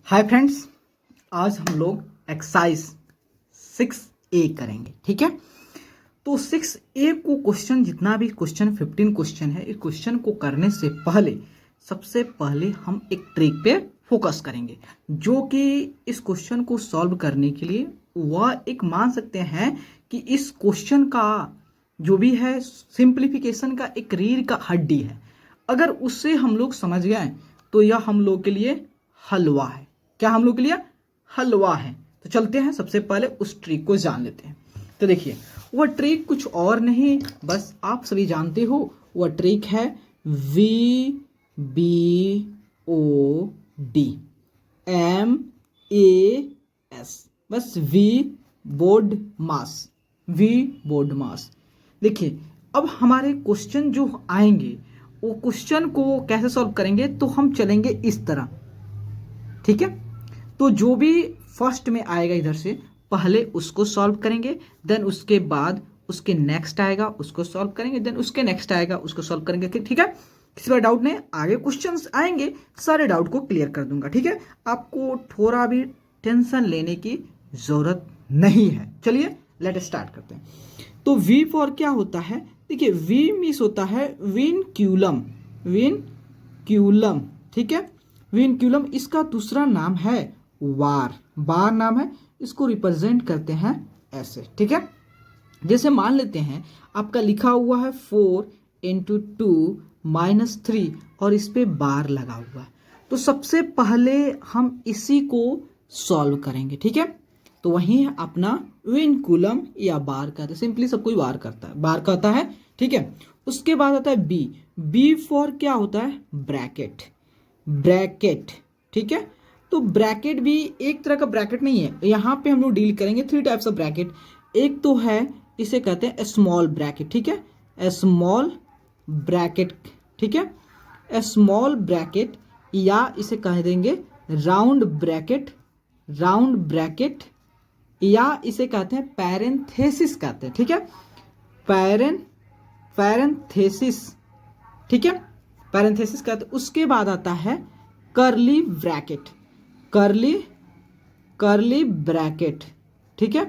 Hi friends, आज हम लोग एक्सरसाइज 6A करेंगे। ठीक है, तो 6A को क्वेश्चन जितना भी क्वेश्चन 15 क्वेश्चन है, इस क्वेश्चन को करने से पहले सबसे पहले हम एक ट्रिक पे फोकस करेंगे, जो कि इस क्वेश्चन को सॉल्व करने के लिए वह एक मान सकते हैं कि इस क्वेश्चन का जो भी है सिंप्लीफिकेशन का एक रीढ़ का हड्डी है। अगर उससे हम लोग समझ गए तो यह हम लोग के लिए हलवा है। क्या हम लोग के लिए हलवा है? तो चलते हैं, सबसे पहले उस ट्रिक को जान लेते हैं। तो देखिए, वह ट्रिक कुछ और नहीं, बस आप सभी जानते हो, वह ट्रिक है VBOD MAS, बस V बोर्ड मास, V बोर्ड मास। देखिए, अब हमारे क्वेश्चन जो आएंगे वो क्वेश्चन को कैसे सॉल्व करेंगे, तो हम चलेंगे इस तरह। ठीक है, तो जो भी फर्स्ट में आएगा इधर से पहले उसको सॉल्व करेंगे, देन उसके बाद उसके नेक्स्ट आएगा उसको सॉल्व करेंगे, देन उसके नेक्स्ट आएगा उसको सॉल्व करेंगे। ठीक है, किसी बार डाउट नहीं, आगे क्वेश्चंस आएंगे सारे डाउट को क्लियर कर दूंगा। ठीक है, आपको थोड़ा भी टेंशन लेने की जरूरत नहीं है। चलिए लेट स्टार्ट करते हैं। तो V फॉर क्या होता है? देखिए, V मीन्स होता है विनक्यूलम, विनक्यूलम। ठीक है, विनक्यूलम, इसका दूसरा नाम है वार, बार नाम है, इसको रिप्रेजेंट करते हैं ऐसे। ठीक है, जैसे मान लेते हैं आपका लिखा हुआ है 4 × 2 - 3 और इस पे बार लगा हुआ है, तो सबसे पहले हम इसी को सॉल्व करेंगे। ठीक है, तो वही अपना विनक्यूलम या बार कहते हैं, सिंपली सब कोई बार करता है, बार कहता है। ठीक है, उसके बाद आता है बी फॉर क्या होता है? Bracket, bracket. ठीक है, तो ब्रैकेट भी एक तरह का ब्रैकेट नहीं है, यहाँ पे हम लोग डील करेंगे 3 टाइप्स ऑफ ब्रैकेट। एक तो है, इसे कहते हैं स्मॉल ब्रैकेट। ठीक है, स्मॉल ब्रैकेट। ठीक है, स्मॉल ब्रैकेट, या इसे कह देंगे राउंड ब्रैकेट, राउंड ब्रैकेट, या इसे कहते हैं पैरेंथेसिस कहते हैं। ठीक है, पैरेंथेसिस। ठीक है, पैरेंथेसिस कहते हैं। उसके बाद आता है कर्ली ब्रैकेट, कर्ली ब्रैकेट। ठीक है,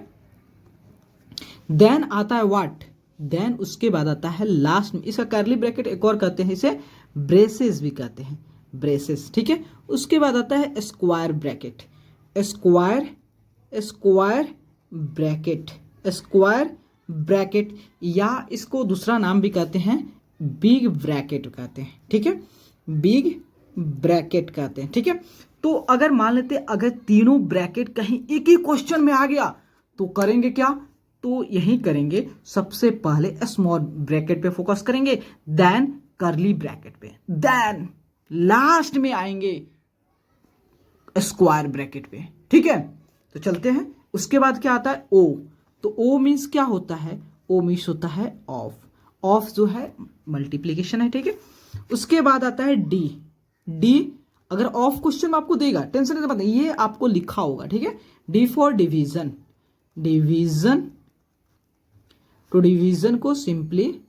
देन आता है व्हाट? देन उसके बाद आता है लास्ट में, इसका कर्ली ब्रैकेट एक और कहते हैं, इसे ब्रेसेस भी कहते हैं, ब्रेसेस। ठीक है, उसके बाद आता है square bracket, square bracket, square bracket, या इसको दूसरा नाम भी कहते हैं बिग ब्रैकेट कहते हैं। ठीक है, बिग ब्रैकेट कहते हैं। ठीक है, तो अगर मान लेते अगर तीनों ब्रैकेट कहीं एक ही क्वेश्चन में आ गया तो करेंगे क्या? तो यही करेंगे, सबसे पहले स्मॉल ब्रैकेट पे फोकस करेंगे, देन कर्ली ब्रैकेट पे, देन लास्ट में आएंगे स्क्वायर ब्रैकेट पे। ठीक है, तो चलते हैं। उसके बाद क्या आता है? ओ। तो ओ मीन्स क्या होता है? ओ मीन्स होता है ऑफ, ऑफ जो है मल्टीप्लीकेशन है। ठीक है, उसके बाद आता है डी, डी अगर ऑफ क्वेश्चन में आपको देगा, टेंशन नहीं, पता ये आपको लिखा होगा। ठीक है, डी फॉर डिवीजन, डिवीजन, तो डिवीजन को सिंपली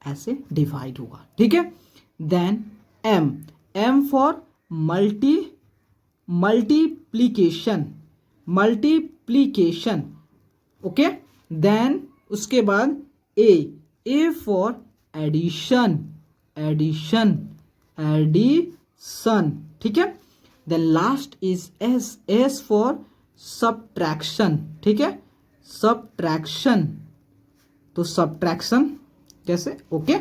ऐसे डिवाइड होगा। ठीक है, then M, M for multiplication, multiplication. Okay, then उसके बाद A for addition, addition, addition. ठीक है, then last is S, S for subtraction. ठीक है, सब्ट्रैक्शन, तो सब्ट्रैक्शन कैसे? ओके,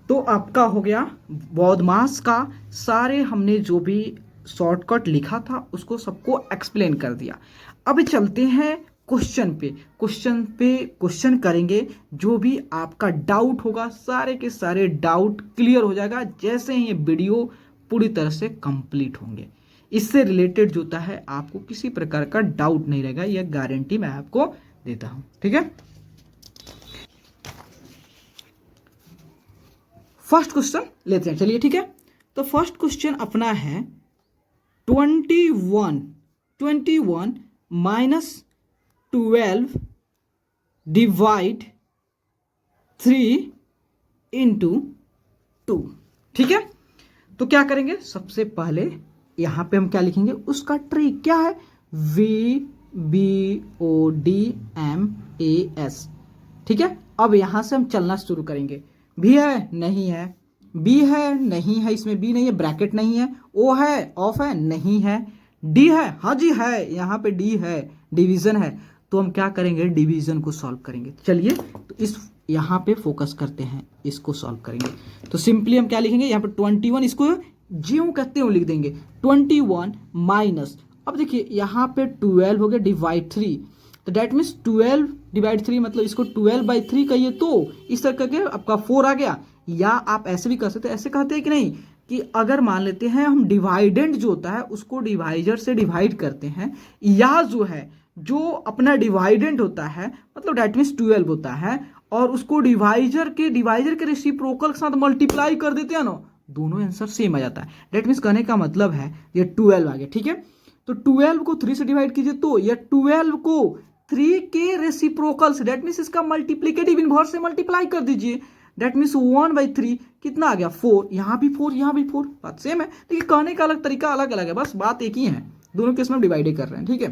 तो आपका हो गया बॉडमास का सारे हमने जो भी शॉर्टकट लिखा था उसको सबको एक्सप्लेन कर दिया। अब चलते हैं क्वेश्चन पे, क्वेश्चन करेंगे। जो भी आपका डाउट होगा सारे के सारे डाउट क्लियर हो जाएगा जैसे ही ये वीडियो पूरी तरह से कंप्लीट होंगे। इससे रिलेटेड जो होता है आपको किसी प्रकार का डाउट नहीं रहेगा, यह गारंटी मैं आपको देता हूं। ठीक है, फर्स्ट क्वेश्चन लेते हैं। चलिए ठीक है, तो फर्स्ट क्वेश्चन अपना है 21 -12 डिवाइड 3 × 2। ठीक है, तो क्या करेंगे? सबसे पहले यहाँ पे हम क्या लिखेंगे, उसका ट्रिक क्या है, VBODMAS। ठीक है, अब यहाँ से हम चलना शुरू करेंगे। भी है नहीं है, बी है नहीं है, इसमें बी नहीं है, ब्रैकेट नहीं है, ओ है ऑफ है नहीं है, डी है हाँ जी है, यहाँ पे डी है, डिवीजन है। तो हम क्या करेंगे, डिवीजन को सॉल्व करेंगे। चलिए तो इस यहाँ पे फोकस करते हैं, इसको सॉल्व करेंगे। तो सिंपली हम क्या लिखेंगे, यहाँ पे 21, इसको ज्यों कहते हो लिख देंगे 21 माइनस, अब देखिए यहाँ पे 12 हो गया डिवाइड 3, तो डेट मीन्स 12 डिवाइड 3 मतलब इसको 12/3 कहिए तो इस तरह करके आपका 4 आ गया। या आप ऐसे भी कर सकते हैं, ऐसे कहते हैं कि नहीं कि अगर मान लेते हैं हम डिवाइडेंड जो होता है उसको डिवाइजर से डिवाइड करते हैं, या जो है जो अपना डिवाइडेंड होता है मतलब डेट मीन्स 12 होता है और उसको डिवाइजर के रेसिप्रोकल के साथ मल्टीप्लाई कर देते हैं ना, दोनों आंसर सेम आ जाता है। डेट मीन्स कहने का मतलब है ये 12 आ गया। ठीक है, तो 12 को 3 से डिवाइड कीजिए तो ये 12 को 3 के रेसिप्रोकल से, डेट मीन्स इसका मल्टीप्लिकेटिव इनवर्स से मल्टीप्लाई कर दीजिए। डेट मीन्स 1/3 कितना आ गया 4, यहाँ भी 4 यहाँ भी 4, बात सेम है। देखिए कहने का अलग तरीका अलग अलग है, बस बात एक ही है, दोनों केस में हम डिवाइड कर रहे हैं। ठीक है,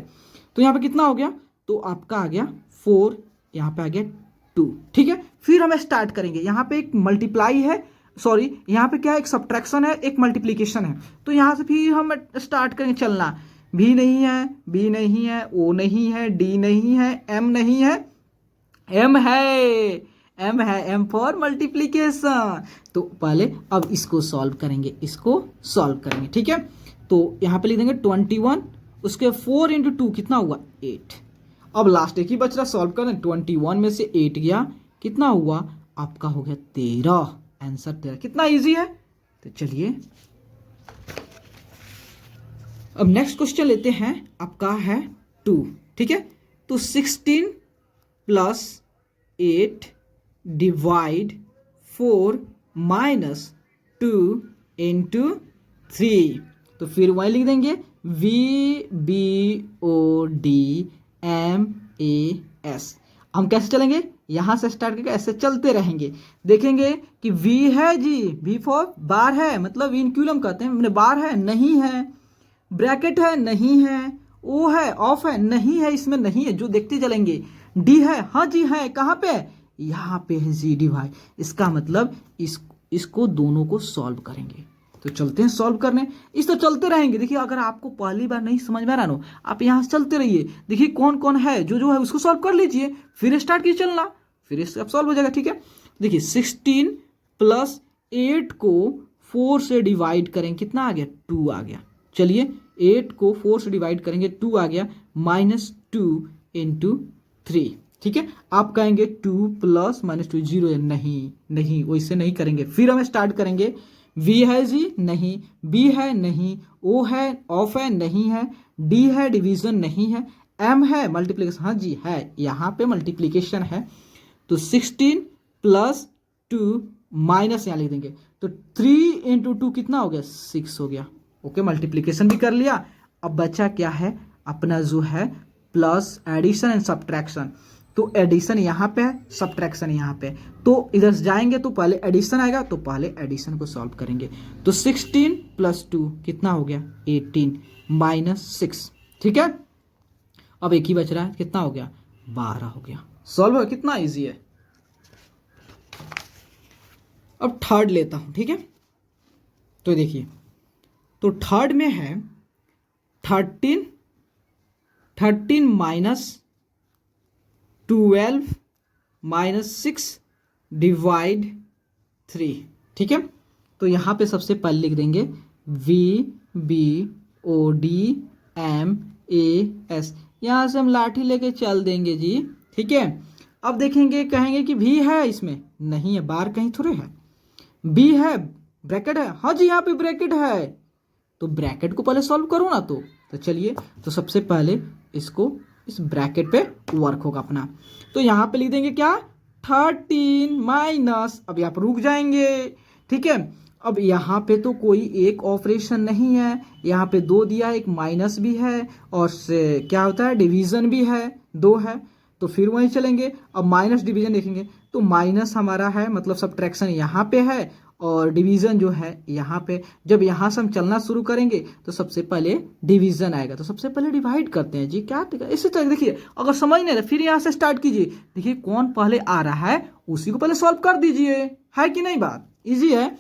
तो यहाँ पे कितना हो गया, तो आपका आ गया 4, यहाँ पे आ गया 2। ठीक है, फिर हम स्टार्ट करेंगे। यहाँ पे एक मल्टीप्लाई है, सॉरी यहाँ पे क्या है, एक सब्ट्रैक्शन है एक मल्टीप्लीकेशन है। तो यहाँ से फिर हम स्टार्ट करेंगे चलना। भी नहीं है, बी नहीं है, ओ नहीं है, डी नहीं है, एम नहीं है, एम है, एम है, एम फॉर मल्टीप्लीकेशन। तो पहले अब इसको सॉल्व करेंगे, इसको सॉल्व करेंगे। ठीक है, तो यहाँ पे लिख देंगे 21, उसके 4 × 2 कितना हुआ 8। अब लास्ट एक ही बच रहा सॉल्व करना, 21 में से 8 गया कितना हुआ आपका हो गया 13, आंसर 13। कितना इजी है। तो चलिए अब नेक्स्ट क्वेश्चन लेते हैं, आपका है 2। ठीक है, तो 16 + 8 डिवाइड 4 माइनस 2 × 3। तो फिर वही लिख देंगे VBODMAS। हम कैसे चलेंगे, यहां से स्टार्ट करके ऐसे चलते रहेंगे, देखेंगे कि V है जी, V फॉर बार है मतलब विनक्यूलम कहते हैं, मैंने बार है नहीं है, ब्रैकेट है नहीं है, O है ऑफ है नहीं है, इसमें नहीं है, जो देखते चलेंगे। D है हाँ जी है, कहाँ पे, यहाँ पे है जी डिवाइड, इसका मतलब इसको दोनों को सॉल्व करेंगे। तो चलते हैं सॉल्व करने, इस तो चलते रहेंगे। देखिए अगर आपको पहली बार नहीं समझ में आ रहा ना, आप यहाँ से चलते रहिए, देखिए कौन कौन है जो है उसको सॉल्व कर लीजिए, फिर स्टार्ट कीजिए चलना, फिर इससे अब सॉल्व हो जाएगा। ठीक है, देखिए 16 + 8 को 4 से डिवाइड करेंगे कितना आ गया 2 आ गया। चलिए 8 को 4 से डिवाइड करेंगे 2 आ गया, -2 × 3। ठीक है, आप कहेंगे 2 + -2 0 है, नहीं वैसे नहीं करेंगे। फिर हम स्टार्ट करेंगे, V है जी नहीं, B है नहीं, O है ऑफ है नहीं है, D है डिवीजन नहीं है, M है मल्टीप्लिकेशन हाँ जी है, यहाँ पे मल्टीप्लिकेशन है। तो 16 + 2 माइनस यहाँ लिख देंगे, तो 3 × 2 कितना हो गया 6 हो गया। ओके, मल्टीप्लिकेशन भी कर लिया। अब बचा क्या है अपना जो है प्लस, एडिशन एंड सब्ट्रैक्शन। तो एडिशन यहाँ पे है, सब्ट्रैक्शन यहाँ पे, तो इधर से जाएंगे तो पहले एडिशन आएगा, तो पहले एडिशन को सॉल्व करेंगे। तो 16 + 2 कितना हो गया 18 -6। ठीक है, अब एक ही बच रहा है, कितना हो गया 12 हो गया। सॉल्व हो, कितना इजी है। अब थर्ड लेता हूं। ठीक है, तो देखिए, तो थर्ड में है 13 -12 -6 डिवाइड 3। ठीक है, तो यहाँ पे सबसे पहले लिख देंगे VBODMAS, यहाँ से हम लाठी लेके चल देंगे जी। ठीक है, अब देखेंगे कहेंगे कि V है, इसमें नहीं है, बार कहीं थोड़े है, B है ब्रैकेट है हाँ जी यहाँ पे ब्रैकेट है, तो ब्रैकेट को पहले सॉल्व करो ना। तो चलिए, तो सबसे पहले इसको इस ब्रैकेट पे वर्क होगा अपना। तो यहाँ पे लिख देंगे क्या 13 माइनस, अब यहाँ पर रुक जाएंगे। ठीक है, अब यहाँ पे तो कोई एक ऑपरेशन नहीं है, यहाँ पे 2 दिया है, एक माइनस भी है और से क्या होता है डिवीजन भी है, 2 है, तो फिर वहीं चलेंगे। अब माइनस डिवीजन देखेंगे तो माइनस हमारा है मतलब सब्ट्रैक्शन यहाँ पे है और डिवीज़न जो है यहाँ पे, जब यहाँ से हम चलना शुरू करेंगे तो सबसे पहले डिवीज़न आएगा, तो सबसे पहले डिवाइड करते हैं जी। क्या इसी तरह देखिए, अगर समझ नहीं रहा फिर यहाँ से स्टार्ट कीजिए। देखिए कौन पहले आ रहा है उसी को पहले सॉल्व कर दीजिए, है कि नहीं, बात ईजी है।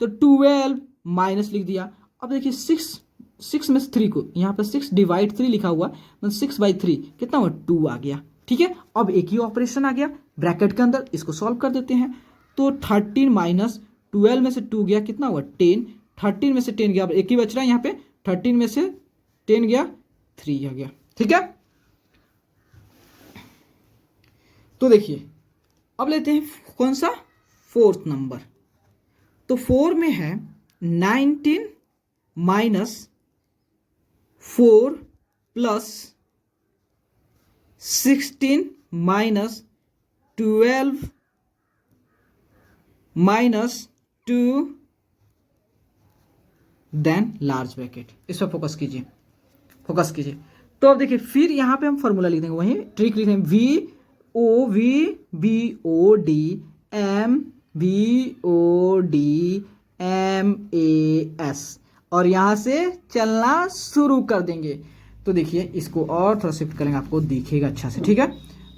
तो 12 माइनस लिख दिया। अब देखिए 6 में से 3 को यहाँ पे 6 डिवाइड 3 लिखा हुआ, मतलब 6/3 कितना हुआ, 2 आ गया। ठीक है, अब एक ही ऑपरेशन आ गया ब्रैकेट के अंदर, इसको सॉल्व कर देते हैं। तो 13 माइनस 12 में से 2 गया, कितना हुआ 10। 13 में से 10 गया, अब एक ही बच रहा है यहाँ पे, 13 में से 10 गया 3 आ गया। ठीक है, तो देखिए अब लेते हैं कौन सा, 4th नंबर। तो 4 में है 19 minus 4 plus 16 minus 12 minus 2 then large bracket. इस पर फोकस कीजिए, फोकस कीजिए। तो अब देखिए फिर यहाँ पे हम फॉर्मूला लिख देंगे, वही ट्रिक लिख देंगे, VOVBODMAS और यहाँ से चलना शुरू कर देंगे। तो देखिए इसको और थोड़ा शिफ्ट करेंगे, आपको दिखेगा अच्छा से। ठीक है,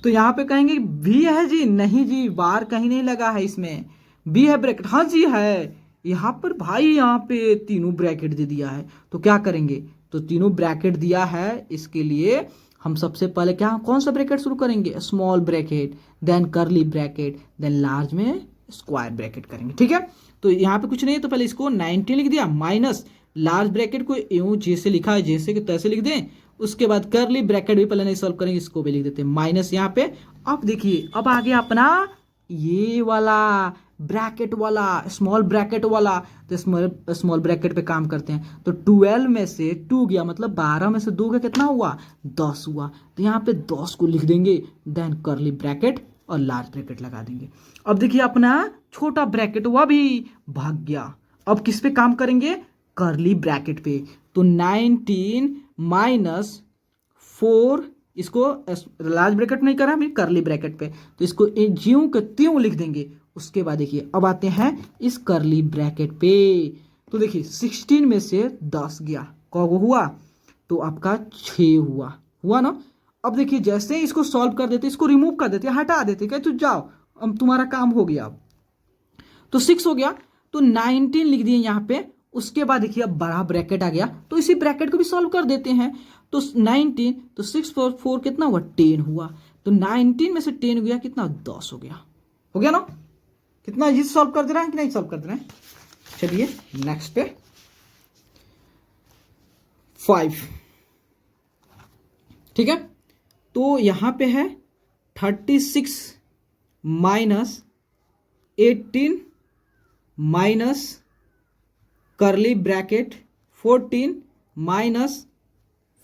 तो यहाँ पे कहेंगे भी है जी, नहीं जी बार कहीं नहीं लगा है इसमें, बी है ब्रैकेट, हाँ जी है यहाँ पर भाई, यहाँ पे तीनों ब्रैकेट दे दिया है। तो क्या करेंगे, तो तीनों ब्रैकेट दिया है, इसके लिए हम सबसे पहले क्या, कौन सा ब्रैकेट शुरू करेंगे, small bracket, then curly bracket, then large में स्क्वायर ब्रैकेट करेंगे। ठीक है, तो यहाँ पे कुछ नहीं है तो पहले इसको 19 लिख दिया, माइनस लार्ज ब्रैकेट को यूं जैसे लिखा है जैसे कि तैसे लिख दें। उसके बाद कर्ली ब्रैकेट भी पहले नहीं सॉल्व करेंगे, इसको भी लिख देते हैं माइनस यहाँ पे। अब देखिए अब आ गया अपना ये वाला ब्रैकेट वाला, स्मॉल ब्रैकेट वाला। तो स्मॉल ब्रैकेट पे काम करते हैं। तो 12 में से 2 गया, मतलब 12 में से 2 गया, कितना हुआ 10 हुआ। तो यहाँ पे 10 को लिख देंगे, देन कर्ली ब्रैकेट और लार्ज ब्रैकेट लगा देंगे। अब देखिए अपना छोटा ब्रैकेट हुआ भी भाग गया। अब किस पे काम करेंगे, कर्ली ब्रैकेट पे। तो 19 माइनस 4, इसको लार्ज ब्रैकेट नहीं करा, मैं कर्ली ब्रैकेट पे, तो इसको ज्यों के त्यों लिख देंगे। उसके बाद देखिए अब आते हैं इस कर्ली ब्रैकेट पे। तो देखिए 16 में से 10 गया, कौन हुआ, तो आपका 6 हुआ ना। अब देखिए जैसे ही इसको सॉल्व कर देते, इसको रिमूव कर देते, हटा देते, कहे तो जाओ अब तुम्हारा काम हो गया। अब तो 6 हो गया, तो 19 लिख दिए यहाँ पे। उसके बाद देखिए अब बड़ा ब्रैकेट आ गया, तो इसी ब्रैकेट को भी सॉल्व कर देते हैं। तो 19, तो 6 4 4 कितना हुआ 10 हुआ। तो 19 में से 10 गया, कितना 10 हो गया ना। कितना इजी सॉल्व कर दे रहा है कि नहीं सॉल्व कर दे रहा है। चलिए नेक्स्ट पे 5। ठीक है, तो यहां पे है 36 minus 18 minus curly bracket 14 minus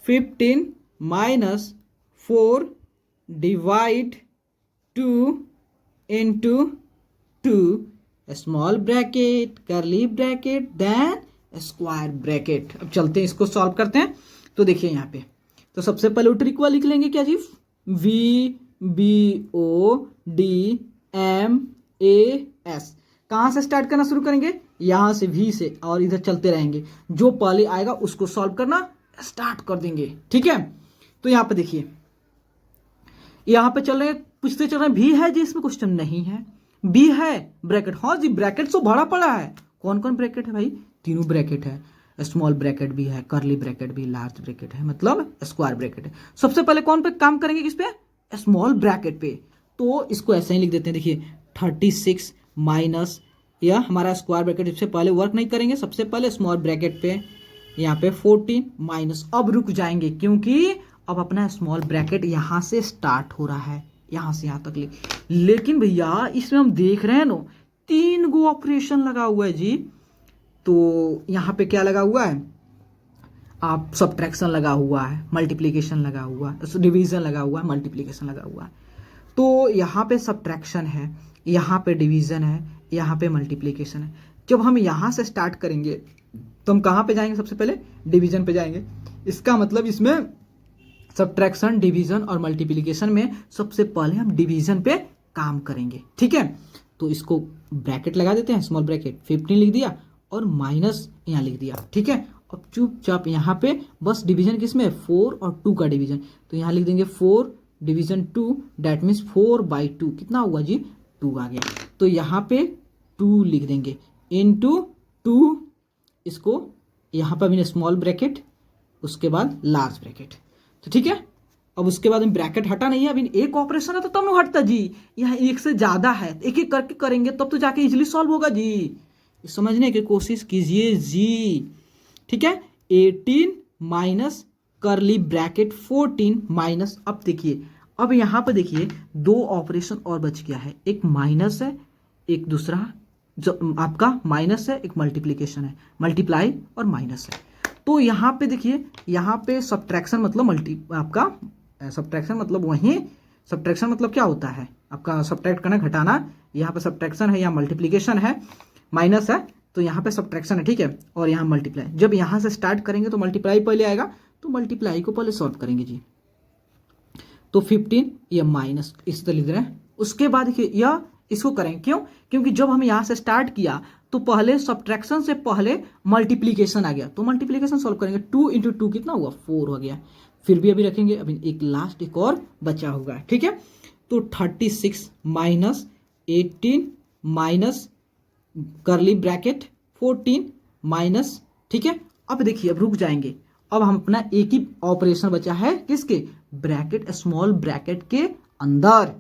15 minus 4 divide 2 into 2 small bracket curly bracket then square bracket. अब चलते हैं इसको सॉल्व करते हैं। तो देखिए यहाँ पे, तो सबसे पहले ट्रिक वाला लिख लेंगे क्या जी, VBODMAS। कहाँ से स्टार्ट करना शुरू करेंगे, यहाँ से V से, और इधर चलते रहेंगे, जो पहले आएगा उसको सॉल्व करना स्टार्ट कर देंगे। ठीक है, तो यहाँ पे देखिए, यहाँ पे चल रहे पूछते चल रहे भी है जी, इसमें क्वेश्चन नहीं है, बी है ब्रैकेट, हाँ जी ब्रैकेट तो भरा पड़ा है। कौन कौन ब्रैकेट है भाई, तीनों ब्रैकेट है, स्मॉल ब्रैकेट भी है, कर्ली ब्रैकेट भी, लार्ज ब्रैकेट है, मतलब स्क्वायर ब्रैकेट है। सबसे पहले कौन पे काम करेंगे, किस पे, स्मॉल ब्रैकेट पे। तो इसको ऐसे ही लिख देते हैं, देखिए 36 माइनस, यह हमारा स्क्वायर ब्रैकेट, इससे पहले वर्क नहीं करेंगे, सबसे पहले स्मॉल ब्रैकेट पे, यहाँ पे 14 माइनस, अब रुक जाएंगे क्योंकि अब अपना स्मॉल ब्रैकेट यहाँ से स्टार्ट हो रहा है, यहाँ से यहाँ तक लेकिन भैया इसमें हम देख रहे हैं ना 3 गो ऑपरेशन लगा हुआ है जी। तो यहाँ पे क्या लगा हुआ है, आप सब्ट्रैक्शन लगा हुआ है, मल्टीप्लिकेशन लगा हुआ है, डिवीजन लगा हुआ है, मल्टीप्लिकेशन लगा हुआ है। तो यहाँ पे सब्ट्रैक्शन है, यहाँ पे डिवीजन है, यहाँ पे मल्टीप्लिकेशन है। जब हम यहाँ से स्टार्ट करेंगे तो हम कहाँ पे जाएंगे, सबसे पहले डिवीजन पे जाएंगे। इसका मतलब इसमें सब्ट्रैक्शन, डिवीजन और मल्टीप्लिकेशन में सबसे पहले हम डिवीजन पे काम करेंगे। ठीक है, तो इसको ब्रैकेट लगा देते हैं, स्मॉल ब्रैकेट, 15 लिख दिया और माइनस यहाँ लिख दिया, ठीक है। अब चुपचाप यहाँ पे बस डिवीजन किसमें, 4 और 2 का डिवीजन, तो यहाँ लिख देंगे 4 डिवीजन 2, डैट मीन्स 4/2 कितना हुआ जी, 2 आ गया। तो यहाँ पे 2 लिख देंगे इनटू 2, इसको यहाँ पर भी स्मॉल ब्रैकेट, उसके बाद लार्ज ब्रैकेट, तो ठीक है। अब उसके बाद में ब्रैकेट हटा नहीं है, अभी एक ऑपरेशन है तो तब नहीं हटता जी, यहाँ एक से ज्यादा है, एक एक करके करेंगे तब तो जाके इजीली सॉल्व होगा जी, समझने की कोशिश कीजिए जी, ठीक है। 18 माइनस करली ब्रैकेट 14 माइनस, अब देखिए, अब यहाँ पे देखिए 2 ऑपरेशन और बच गया है, एक माइनस है, एक दूसरा जो आपका माइनस है, एक मल्टीप्लीकेशन है, मल्टीप्लाई और माइनस है। तो यहाँ पे देखिए, यहाँ पे सब्ट्रैक्शन मतलब आपका सब्ट्रैक्शन मतलब वही, सब्ट्रैक्शन मतलब क्या होता है आपका, सब्ट्रैक्ट करना, घटाना, यहाँ पे सब्ट्रैक्शन है, यहाँ मल्टीप्लीकेशन है, माइनस है, तो यहाँ पे सब्ट्रैक्शन है, ठीक है, और यहाँ मल्टीप्लाई। जब यहाँ से स्टार्ट करेंगे तो मल्टीप्लाई पहले आएगा, तो मल्टीप्लाई को पहले सॉल्व करेंगे जी। तो 15 ये माइनस इस तरह लिख रहे हैं, उसके बाद देखिए यह इसको करेंगे, क्यों, क्योंकि जब हम यहाँ से स्टार्ट किया तो पहले सब्ट्रैक्शन से पहले मल्टीप्लीकेशन आ गया, तो मल्टीप्लीकेशन सॉल्व करेंगे, 2 इंटू 2 कितना हुआ, 4 हो गया। फिर भी अभी रखेंगे, अभी एक लास्ट एक और बचा होगा, ठीक है। तो 36 minus 18 minus curly bracket 14 minus, ठीक है। अब देखिए, अब रुक जाएंगे, अब हम अपना एक ही ऑपरेशन बचा है, किसके, ब्रैकेट, स्मॉल ब्रैकेट के अंदर।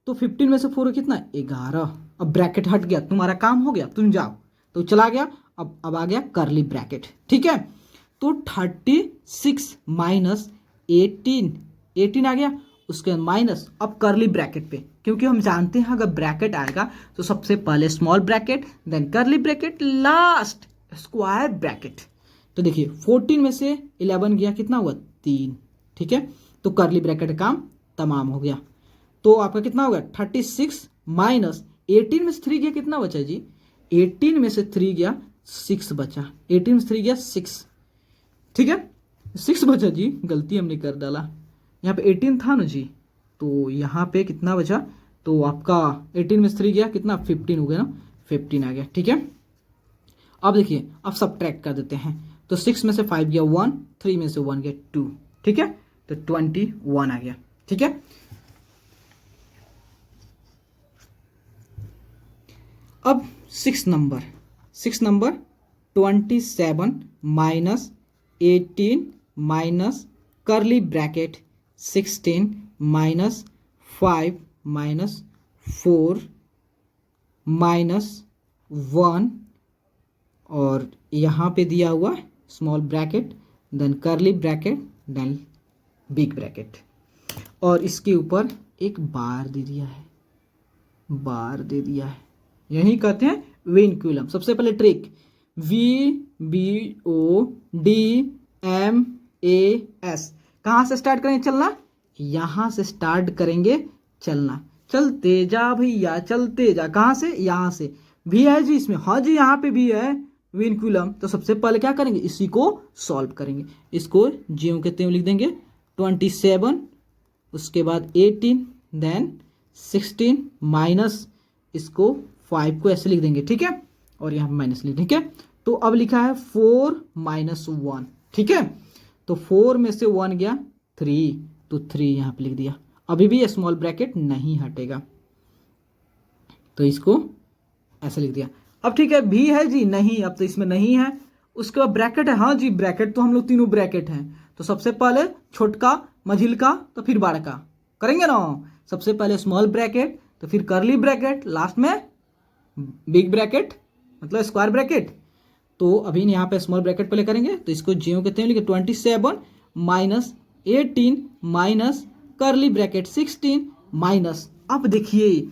तो 15 में से 4 कितना, 11। अब ब्रैकेट हट गया, तुम्हारा काम हो गया, तुम जाओ, तो चला गया। अब आ गया करली ब्रैकेट, ठीक है। तो 36 माइनस 18 आ गया, उसके बाद माइनस, अब करली ब्रैकेट पे, क्योंकि हम जानते हैं अगर ब्रैकेट आएगा तो सबसे पहले small bracket, then curly bracket, last square bracket. तो देखिए 14 में से 11 गया, कितना हुआ, 3, ठीक है। तो करली ब्रैकेट का काम तमाम हो गया। तो आपका कितना होगा, 36 माइनस 18 में से 3 गया, कितना बचा जी, 18 में से 3 गया, 6 बचा, 18 में से 3 गया 6, ठीक है, 6 बचा जी, गलती हमने कर डाला, यहाँ पे 18 था ना जी, तो यहाँ पे कितना बचा, तो आपका 18 में से 3 गया, कितना, 15 हो गया ना, 15 आ गया, ठीक है। अब देखिए, अब सब्ट्रैक्ट कर देते हैं, तो 6 में से 5 गया 1, 3 में से 1 गया 2, ठीक है, तो 21 आ गया, ठीक है। अब 6 number 27 minus 18 minus curly bracket 16 minus 5 minus 4 minus 1, और यहाँ पे दिया हुआ small bracket, then curly bracket, then big bracket, और इसके ऊपर एक बार दे दिया है, यही कहते हैं विनक्यूलम। सबसे पहले ट्रिक, VBODMAS, कहाँ से स्टार्ट करेंगे चलना, यहाँ से स्टार्ट करेंगे चलना, चलते जा भैया चलते जा, कहाँ से, यहाँ से, भी है जी इसमें, हाँ जी यहाँ पे भी है विनक्यूलम। तो सबसे पहले क्या करेंगे, इसी को सॉल्व करेंगे, इसको ज्यों के त्यों लिख देंगे, 27, उसके बाद 18, देन 16 माइनस, इसको 5 को ऐसे लिख देंगे, ठीक है, और यहाँ माइनस लिख, ठीक है। तो अब लिखा है 4 माइनस 1, ठीक है, तो 4 में से 1 गया 3, तो 3 यहाँ पे लिख दिया, अभी भी स्मॉल ब्रैकेट नहीं हटेगा, तो इसको ऐसे लिख दिया। अब ठीक है, भी है जी, नहीं, अब तो इसमें नहीं है, उसके बाद ब्रैकेट है, हाँ जी ब्रैकेट, तो हम लोग तीनों ब्रैकेट हैं, तो सबसे पहले छोटका, मझिलका, तो फिर बड़का करेंगे ना, सबसे पहले स्मॉल ब्रैकेट, तो फिर करली ब्रैकेट, लास्ट में बिग ब्रैकेट मतलब स्क्वायर ब्रैकेट। तो अभी यहाँ पे स्मॉल ब्रैकेट पहले करेंगे, तो इसको ज्यों कहते हैं, लिखे 27 minus 18 minus curly bracket 16 minus, अब देखिए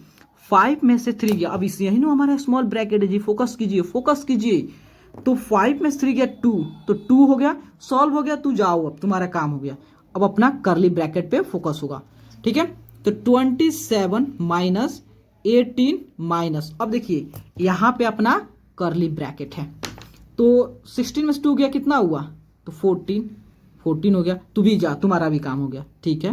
5 में से 3 गया, अब इस यही ना हमारा स्मॉल ब्रैकेट है जी, फोकस कीजिए, तो 5 में से 3 गया 2, तो 2 हो गया, सॉल्व हो गया, तू जाओ, अब तुम्हारा काम हो गया, अब अपना करली ब्रैकेट पे फोकस होगा, ठीक है। तो 27 माइनस 18 माइनस, अब देखिए यहाँ पे अपना करली ब्रैकेट है, तो 16 में से 2 गया, कितना हुआ, तो 14 हो गया, तू भी जा, तुम्हारा भी काम हो गया, ठीक है,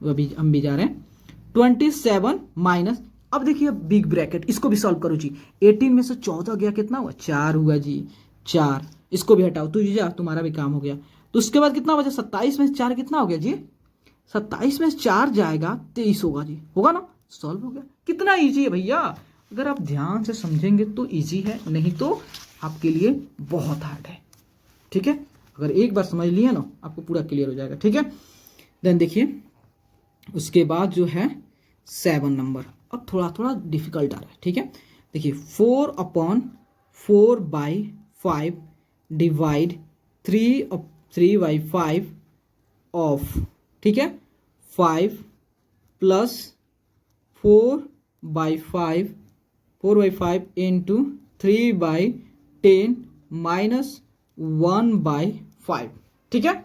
अभी हम भी जा रहे हैं। 27 माइनस अब देखिए बिग ब्रैकेट, इसको भी सॉल्व करो जी। 18 में से 14 गया, कितना हुआ? 4 हुआ जी, 4। इसको भी हटाओ, तू जी जा, तुम्हारा भी काम हो गया। तो उसके बाद कितना बचा? 27 में से 4 कितना हो गया जी? 27 में से 4 जाएगा 23 होगा जी, होगा ना? सॉल्व हो गया। कितना ईजी है भैया, अगर आप ध्यान से समझेंगे तो ईजी है, नहीं तो आपके लिए बहुत हार्ड है। ठीक है, अगर एक बार समझ लिया ना आपको पूरा क्लियर हो जाएगा। ठीक है, देन देखिए उसके बाद जो है 7 नंबर, अब थोड़ा थोड़ा डिफिकल्ट आ रहा है। ठीक है, देखिए 4/4/5 डिवाइड 3/5 ऑफ, ठीक है, 5 प्लस 4/5 इंटू 3/10 माइनस 1/5। ठीक है,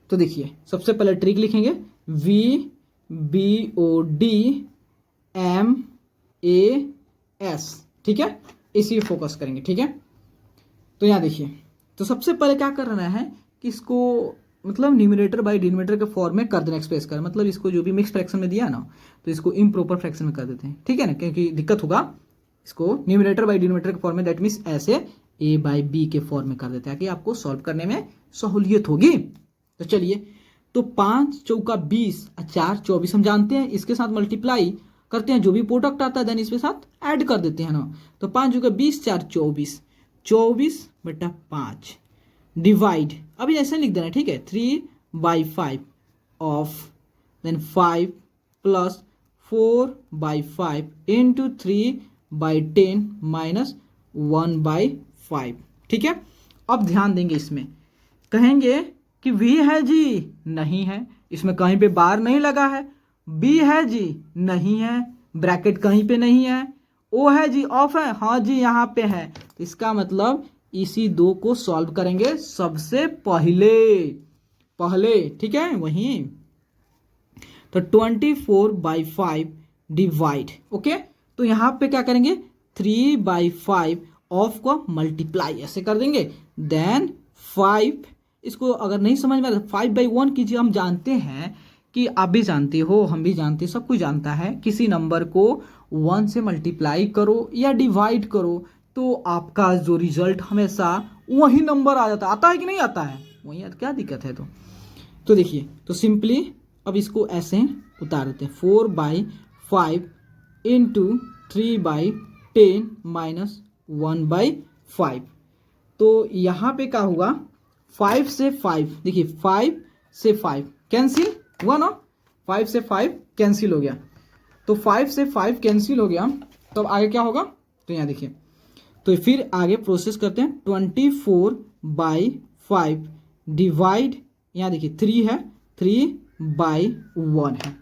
तो देखिए सबसे पहले ट्रिक लिखेंगे, VBODMAS। ठीक है, इसी पे फोकस करेंगे। ठीक है, तो यहाँ देखिए, तो सबसे पहले क्या करना है कि इसको मतलब न्यूमरेटर बाय डिनोमिनेटर के फॉर्म में कर देना, एक्सप्रेस कर, मतलब इसको जो भी मिक्स फ्रैक्शन में दिया है ना, तो इसको इम्प्रॉपर फ्रैक्शन में कर देते हैं। ठीक है ना, क्योंकि दिक्कत होगा, इसको न्यूमरेटर बाय डिनोमिनेटर के फॉर्म में, दैट मीन्स ऐसे A/B के फॉर्म में कर देते हैं, ताकि आपको सॉल्व करने में सहूलियत होगी। तो चलिए, तो 5 चौका 20 और 4 24 हम जानते हैं, इसके साथ मल्टीप्लाई करते हैं, जो भी प्रोडक्ट आता है देन इसके साथ ऐड कर देते हैं ना। तो 5 चौका 20, 4 24, 24/5 डिवाइड, अभी ऐसे लिख देना। ठीक है, 3/5 of, then 5 plus 4/5 into 3/10 minus 1/5। ठीक है, अब ध्यान देंगे, इसमें कहेंगे कि V है जी, नहीं है, इसमें कहीं पे बार नहीं लगा है। B है जी, नहीं है, ब्रैकेट कहीं पे नहीं है। O है जी, ऑफ है, हाँ जी यहाँ पे है। तो इसका मतलब इसी दो को सॉल्व करेंगे सबसे पहले। ठीक है, वहीं तो 24/5 डिवाइड, ओके, तो यहाँ पे क्या करेंगे, 3/5 ऑफ को मल्टीप्लाई ऐसे कर देंगे, देन 5, इसको अगर नहीं समझ में आता 5/1 कीजिए। हम जानते हैं कि आप भी जानते हो, हम भी जानते हैं, सब कुछ जानता है, किसी नंबर को 1 से मल्टीप्लाई करो या डिवाइड करो तो आपका जो रिजल्ट हमेशा वही नंबर आ जाता है। आता है कि नहीं आता है? वही, क्या दिक्कत है? तो देखिए, तो सिंपली अब इसको ऐसे उतार देते हैं, 4/5 इंटू 3/10 माइनस 1/5। तो यहाँ पे क्या होगा, 5 से 5, देखिए 5 से 5 कैंसिल हुआ ना, 5 से 5 कैंसिल हो गया, तो 5 से 5 कैंसिल हो गया। तो अब आगे क्या होगा, तो यहाँ देखिए, तो फिर आगे प्रोसेस करते हैं, 24/5 डिवाइड, यहाँ देखिए 3 है, 3/1 है,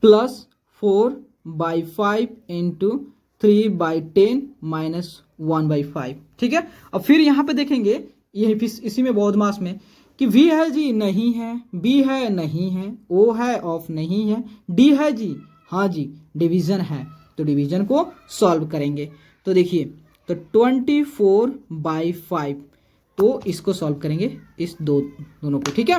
प्लस 4/5 इंटू 3/10 माइनस 1/5। ठीक है, अब फिर यहाँ पे देखेंगे, यही इसी में बॉडमास में, कि V है जी, नहीं है, B है, नहीं है, O है, ऑफ नहीं है, D है जी, हाँ जी, डिवीजन है, तो डिवीजन को सॉल्व करेंगे। तो देखिए, तो 24/5, तो इसको सॉल्व करेंगे, इस दोनों को। ठीक है,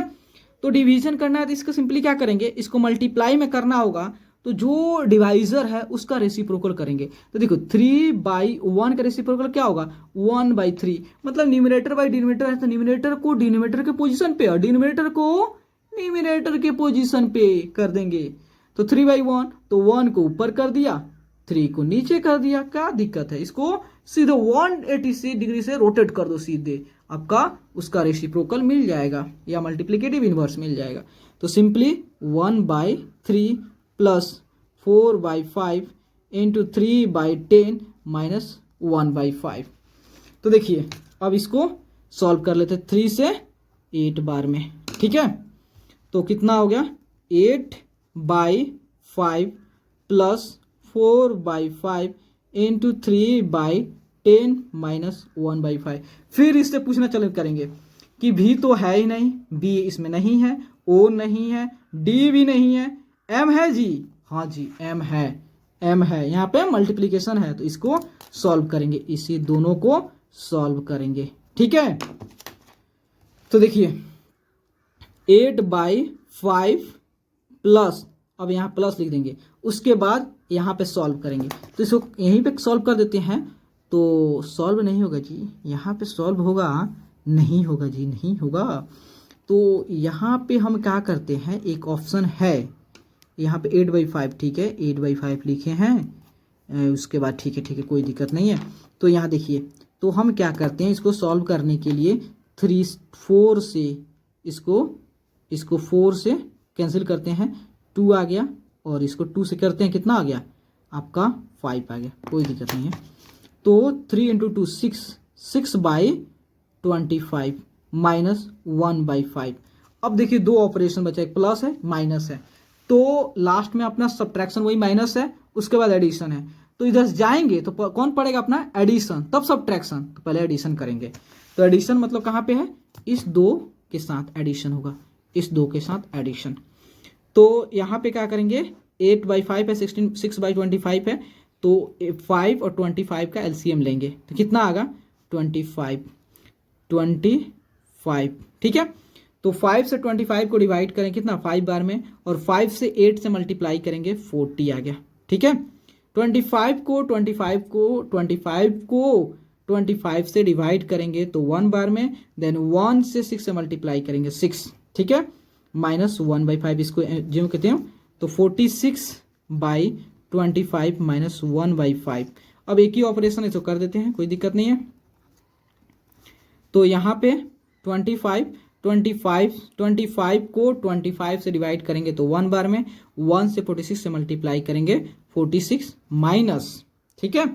तो डिवीजन करना है तो इसको सिंपली क्या करेंगे, इसको मल्टीप्लाई में करना होगा, तो जो डिवाइजर है उसका रेसिप्रोकल करेंगे। तो देखो 3/1 का रेसिप्रोकल क्या होगा, 1/3, मतलब न्यूमरेटर बाय डिनोमिनेटर है, तो न्यूमरेटर को डिनोमिनेटर के पोजीशन पे और डिनोमिनेटर को न्यूमरेटर के पोजीशन पे कर देंगे। तो 3/1, तो 1 को ऊपर कर दिया, 3 को नीचे कर दिया, क्या दिक्कत है? इसको सीधे 180 डिग्री से रोटेट कर दो, सीधे आपका उसका रेसिप्रोकल मिल जाएगा या मल्टीप्लिकेटिव इनवर्स मिल जाएगा। तो सिंपली 1/3 प्लस 4/5 इंटू 3/10 माइनस 1/5। तो देखिए, अब इसको सॉल्व कर लेते 3 से 8 बार में। ठीक है, तो कितना हो गया, 8/5 प्लस 4/5 इंटू 3/10 माइनस 1/5। फिर इससे पूछना चले करेंगे कि V तो है ही नहीं, B इसमें नहीं है, O नहीं है, D भी नहीं है, M है जी, हाँ जी M है, यहाँ पे मल्टीप्लिकेशन है, तो इसको सॉल्व करेंगे, इसी दोनों को सॉल्व करेंगे। ठीक है, तो देखिए 8/5 प्लस, अब यहाँ प्लस लिख देंगे, उसके बाद यहाँ पे सॉल्व करेंगे। तो इसको यहीं पे सॉल्व कर देते हैं। तो सॉल्व नहीं होगा जी, यहाँ पे सॉल्व होगा नहीं होगा जी, नहीं होगा। तो यहाँ पे हम क्या करते हैं, एक ऑप्शन है यहाँ पे 8/5, ठीक है 8/5 लिखे हैं। उसके बाद ठीक है कोई दिक्कत नहीं है। तो यहाँ देखिए, तो हम क्या करते हैं, इसको सॉल्व करने के लिए 4 से इसको 4 से कैंसिल करते हैं, 2 आ गया, और इसको 2 से करते हैं, कितना आ गया आपका 5 आ गया, कोई दिक्कत नहीं है। तो 3 × 2 6/25 माइनस 1/5। अब देखिए दो ऑपरेशन बचा, एक प्लस है माइनस है, तो लास्ट में अपना सब्ट्रैक्शन वही माइनस है, उसके बाद एडिशन है। तो इधर जाएंगे तो कौन पड़ेगा अपना एडिशन, तब सब्ट्रैक्शन, तो पहले एडिशन करेंगे। तो एडिशन मतलब कहाँ पे है, इस 2 के साथ एडिशन होगा, इस 2 के साथ एडिशन। तो यहाँ पे क्या करेंगे, 8/5 है, 6/25 है, तो 5 और 25 का एलसीएम लेंगे, तो कितना आएगा 25, ठीक है। तो 5 से 25 को डिवाइड करें कितना 5 बार में, और 5 से 8 से मल्टीप्लाई करेंगे 40 आ गया, ठीक है। 25 को 25 से डिवाइड करेंगे तो 1 बार में, देन 1 से 6 से मल्टीप्लाई करेंगे 6, ठीक है, माइनस 1/5 इसको जो कहते हैं। तो 46/25 माइनस 1/5। अब एक ही ऑपरेशन इसको कर देते हैं, कोई दिक्कत नहीं है। तो यहाँ पे 25 को 25 से डिवाइड करेंगे तो 1 बार में, 1 से 46 से मल्टीप्लाई करेंगे 46 माइनस, ठीक है।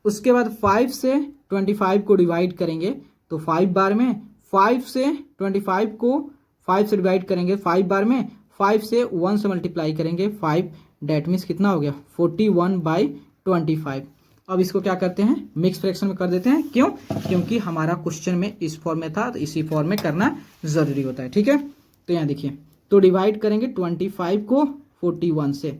उसके बाद 5 से 25 को डिवाइड करेंगे तो 5 बार में, 5 से 25 को 5 से डिवाइड करेंगे 5 बार में, 5 से 1 से मल्टीप्लाई करेंगे 5, डेट मीन्स कितना हो गया 41/25। अब इसको क्या करते हैं, मिक्स फ्रैक्शन में कर देते हैं, क्यों, क्योंकि हमारा क्वेश्चन में इस फॉर्म में था, तो इसी फॉर्म में करना जरूरी होता है, ठीक है। तो यहाँ देखिए, तो डिवाइड करेंगे 25 को 41 से,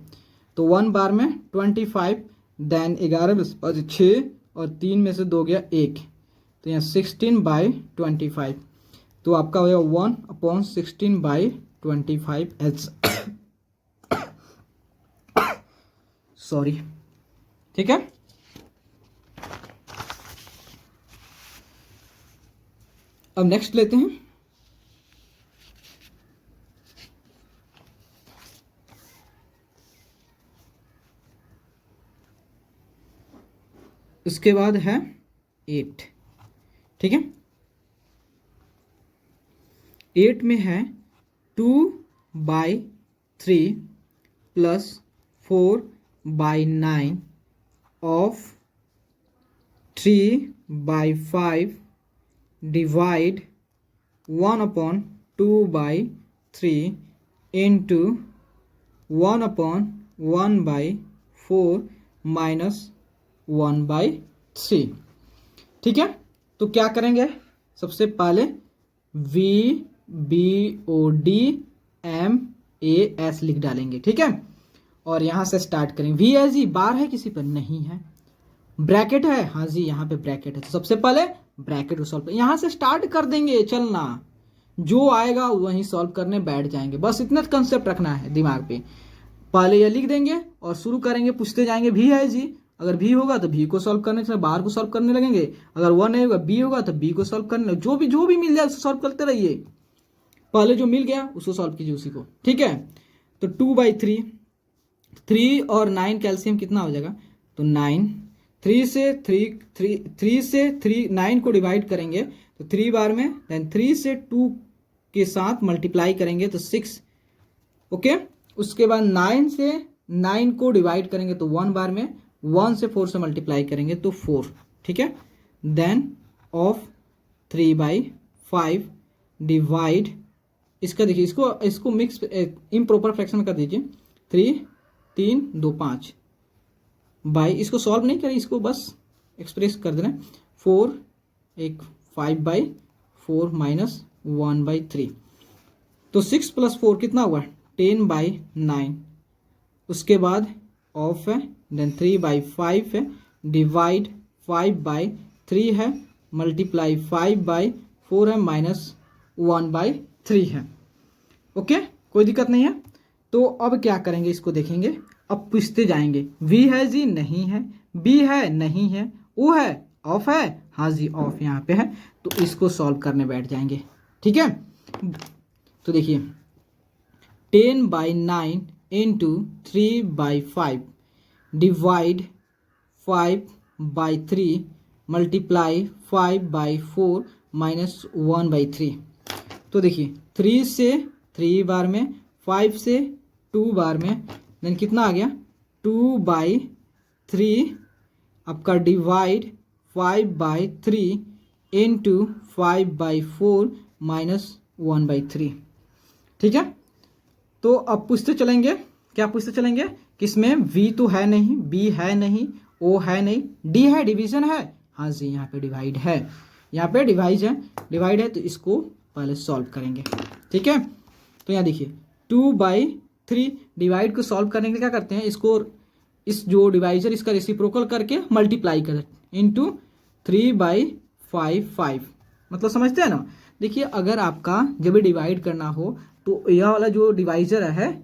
तो 1 बार में 25, देन 11 में 6 और 3 में से 2 गया 1, तो यहाँ 16/25। तो आपका हो गया 1/16/25 सॉरी, ठीक है। अब नेक्स्ट लेते हैं, उसके बाद है 8, ठीक है। 8 में है 2/3 plus 4/9 of 3/5 divide 1/2/3 into 1/1/4 minus 1/3, ठीक है। तो क्या करेंगे, सबसे पहले VBODMAS लिख डालेंगे, ठीक है, और यहां से स्टार्ट करेंगे। V है जी, बार है किसी पर नहीं है, ब्रैकेट है, हाँ जी यहाँ पे ब्रैकेट है, तो सबसे पहले ब्रैकेट को सॉल्व यहां से स्टार्ट कर देंगे चलना, जो आएगा वहीं सॉल्व करने बैठ जाएंगे, बस इतना कंसेप्ट रखना है दिमाग पे। पहले ये लिख देंगे और शुरू करेंगे, पूछते जाएंगे भी है जी, अगर भी होगा तो भी को सॉल्व करने से बाहर को सॉल्व करने लगेंगे, अगर वो नहीं होगा बी होगा तो बी को सॉल्व करने, जो भी मिल जाए उसको सॉल्व करते रहिए, पहले जो मिल गया उसको सॉल्व कीजिए उसी को, ठीक है। तो 2/3, 3 और 9 कैल्शियम कितना हो जाएगा, तो 9, 3 से 9 को डिवाइड करेंगे तो 3 बार में, देन 3 से 2 के साथ मल्टीप्लाई करेंगे तो 6, ओके। उसके बाद 9 से 9 को डिवाइड करेंगे तो 1 बार में, 1 से 4 से मल्टीप्लाई करेंगे तो 4, ठीक है। देन ऑफ 3/5 डिवाइड, इसका देखिए, इसको मिक्स इम्प्रॉपर फ्रैक्शन कर दीजिए, 3 3 2 5 बाई, इसको सॉल्व नहीं करें, इसको बस एक्सप्रेस कर देना, 4 एक 5/4 माइनस 1/3, तो 6 + 4 कितना हुआ 10/9। उसके बाद ऑफ है, देन 3/5 है, डिवाइड 5/3 है, मल्टीप्लाई 5/4 है, माइनस 1/3 है, ओके, कोई दिक्कत नहीं है। तो अब क्या करेंगे, इसको देखेंगे, अब पूछते जाएंगे, वी है जी, नहीं है, बी है, नहीं है, ओ है, ऑफ है, हाँ जी ऑफ यहाँ पे है, तो इसको सॉल्व करने बैठ जाएंगे। ठीक है, तो देखिए 10/9 इंटू 3/5 डिवाइड 5/3 मल्टीप्लाई 5/4 माइनस 1/3। तो देखिए 3 से 3 बार में, 5 से 2 बार में, देन कितना आ गया 2/3 आपका डिवाइड 5/3 इंटू 5/4 माइनस 1/3। ठीक है, तो अब पूछते चलेंगे, क्या पूछते चलेंगे, किसमें v तो है नहीं, b है नहीं, o है नहीं, d है, डिवीजन है, हाँ जी यहाँ पे डिवाइड है, यहाँ पे डिवाइड है, तो इसको पहले सॉल्व करेंगे। ठीक है, तो यहाँ देखिए 2/3 डिवाइड को सॉल्व करने के लिए क्या करते हैं, इसको इस जो डिवाइजर इसका रेसिप्रोकल करके मल्टीप्लाई कर इंटू 3/5 मतलब समझते हैं ना। देखिए अगर आपका जब भी डिवाइड करना हो तो यह वाला जो डिवाइजर है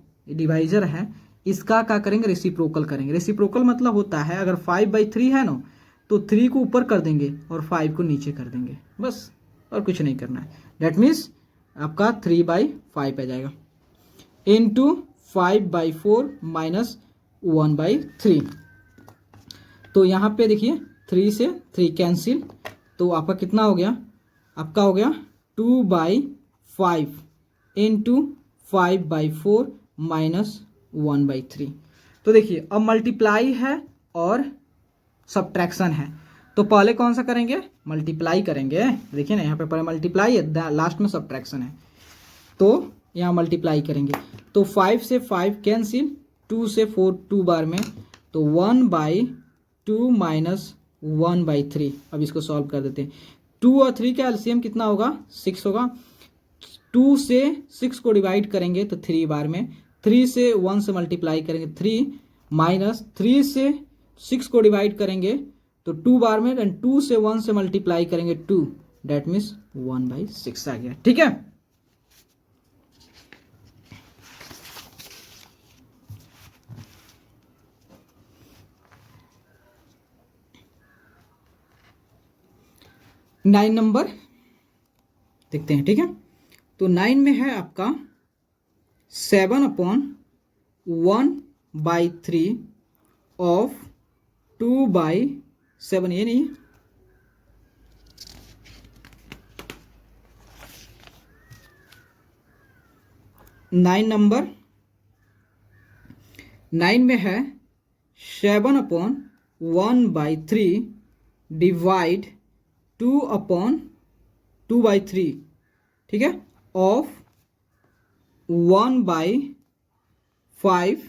इसका क्या करेंगे, रेसिप्रोकल करेंगे। रेसिप्रोकल मतलब होता है अगर 5/3 है ना तो 3 को ऊपर कर देंगे और 5 को नीचे कर देंगे, बस, और कुछ नहीं करना है। डेट मीन्स आपका 3/5 आ जाएगा इंटू 5/4 माइनस 1/3। तो यहाँ पे देखिए 3 से 3 कैंसिल, तो आपका कितना हो गया, आपका हो गया 2/5 इंटू 5/4 माइनस 1/3। तो देखिए अब मल्टीप्लाई है और सब्ट्रैक्शन है, तो पहले कौन सा करेंगे, मल्टीप्लाई करेंगे। देखिए ना यहाँ पे पहले मल्टीप्लाई है, लास्ट में सब्ट्रैक्शन है, तो यहाँ मल्टीप्लाई करेंगे। तो 5 से 5 कैंसिल, 2 से 4 2 बार में, तो 1/2 माइनस 1/3। अब इसको सॉल्व कर देते हैं। 2 और 3 का एलसीएम कितना होगा, 6 होगा। 2 से 6 को डिवाइड करेंगे तो 3 बार में, 3 से 1 से मल्टीप्लाई करेंगे 3, माइनस 3 से 6 को डिवाइड करेंगे तो 2 बार में, एंड 2 से 1 से मल्टीप्लाई करेंगे 2, डेट मीन्स 1/6 आ गया। ठीक है, नाइन नंबर देखते हैं। ठीक है, तो 9 में है आपका 7/1/3 ऑफ 2/7, ये नहीं, 9 नंबर 9 में है 7/1/3 डिवाइड 2/2/3, ठीक है, ऑफ 1/5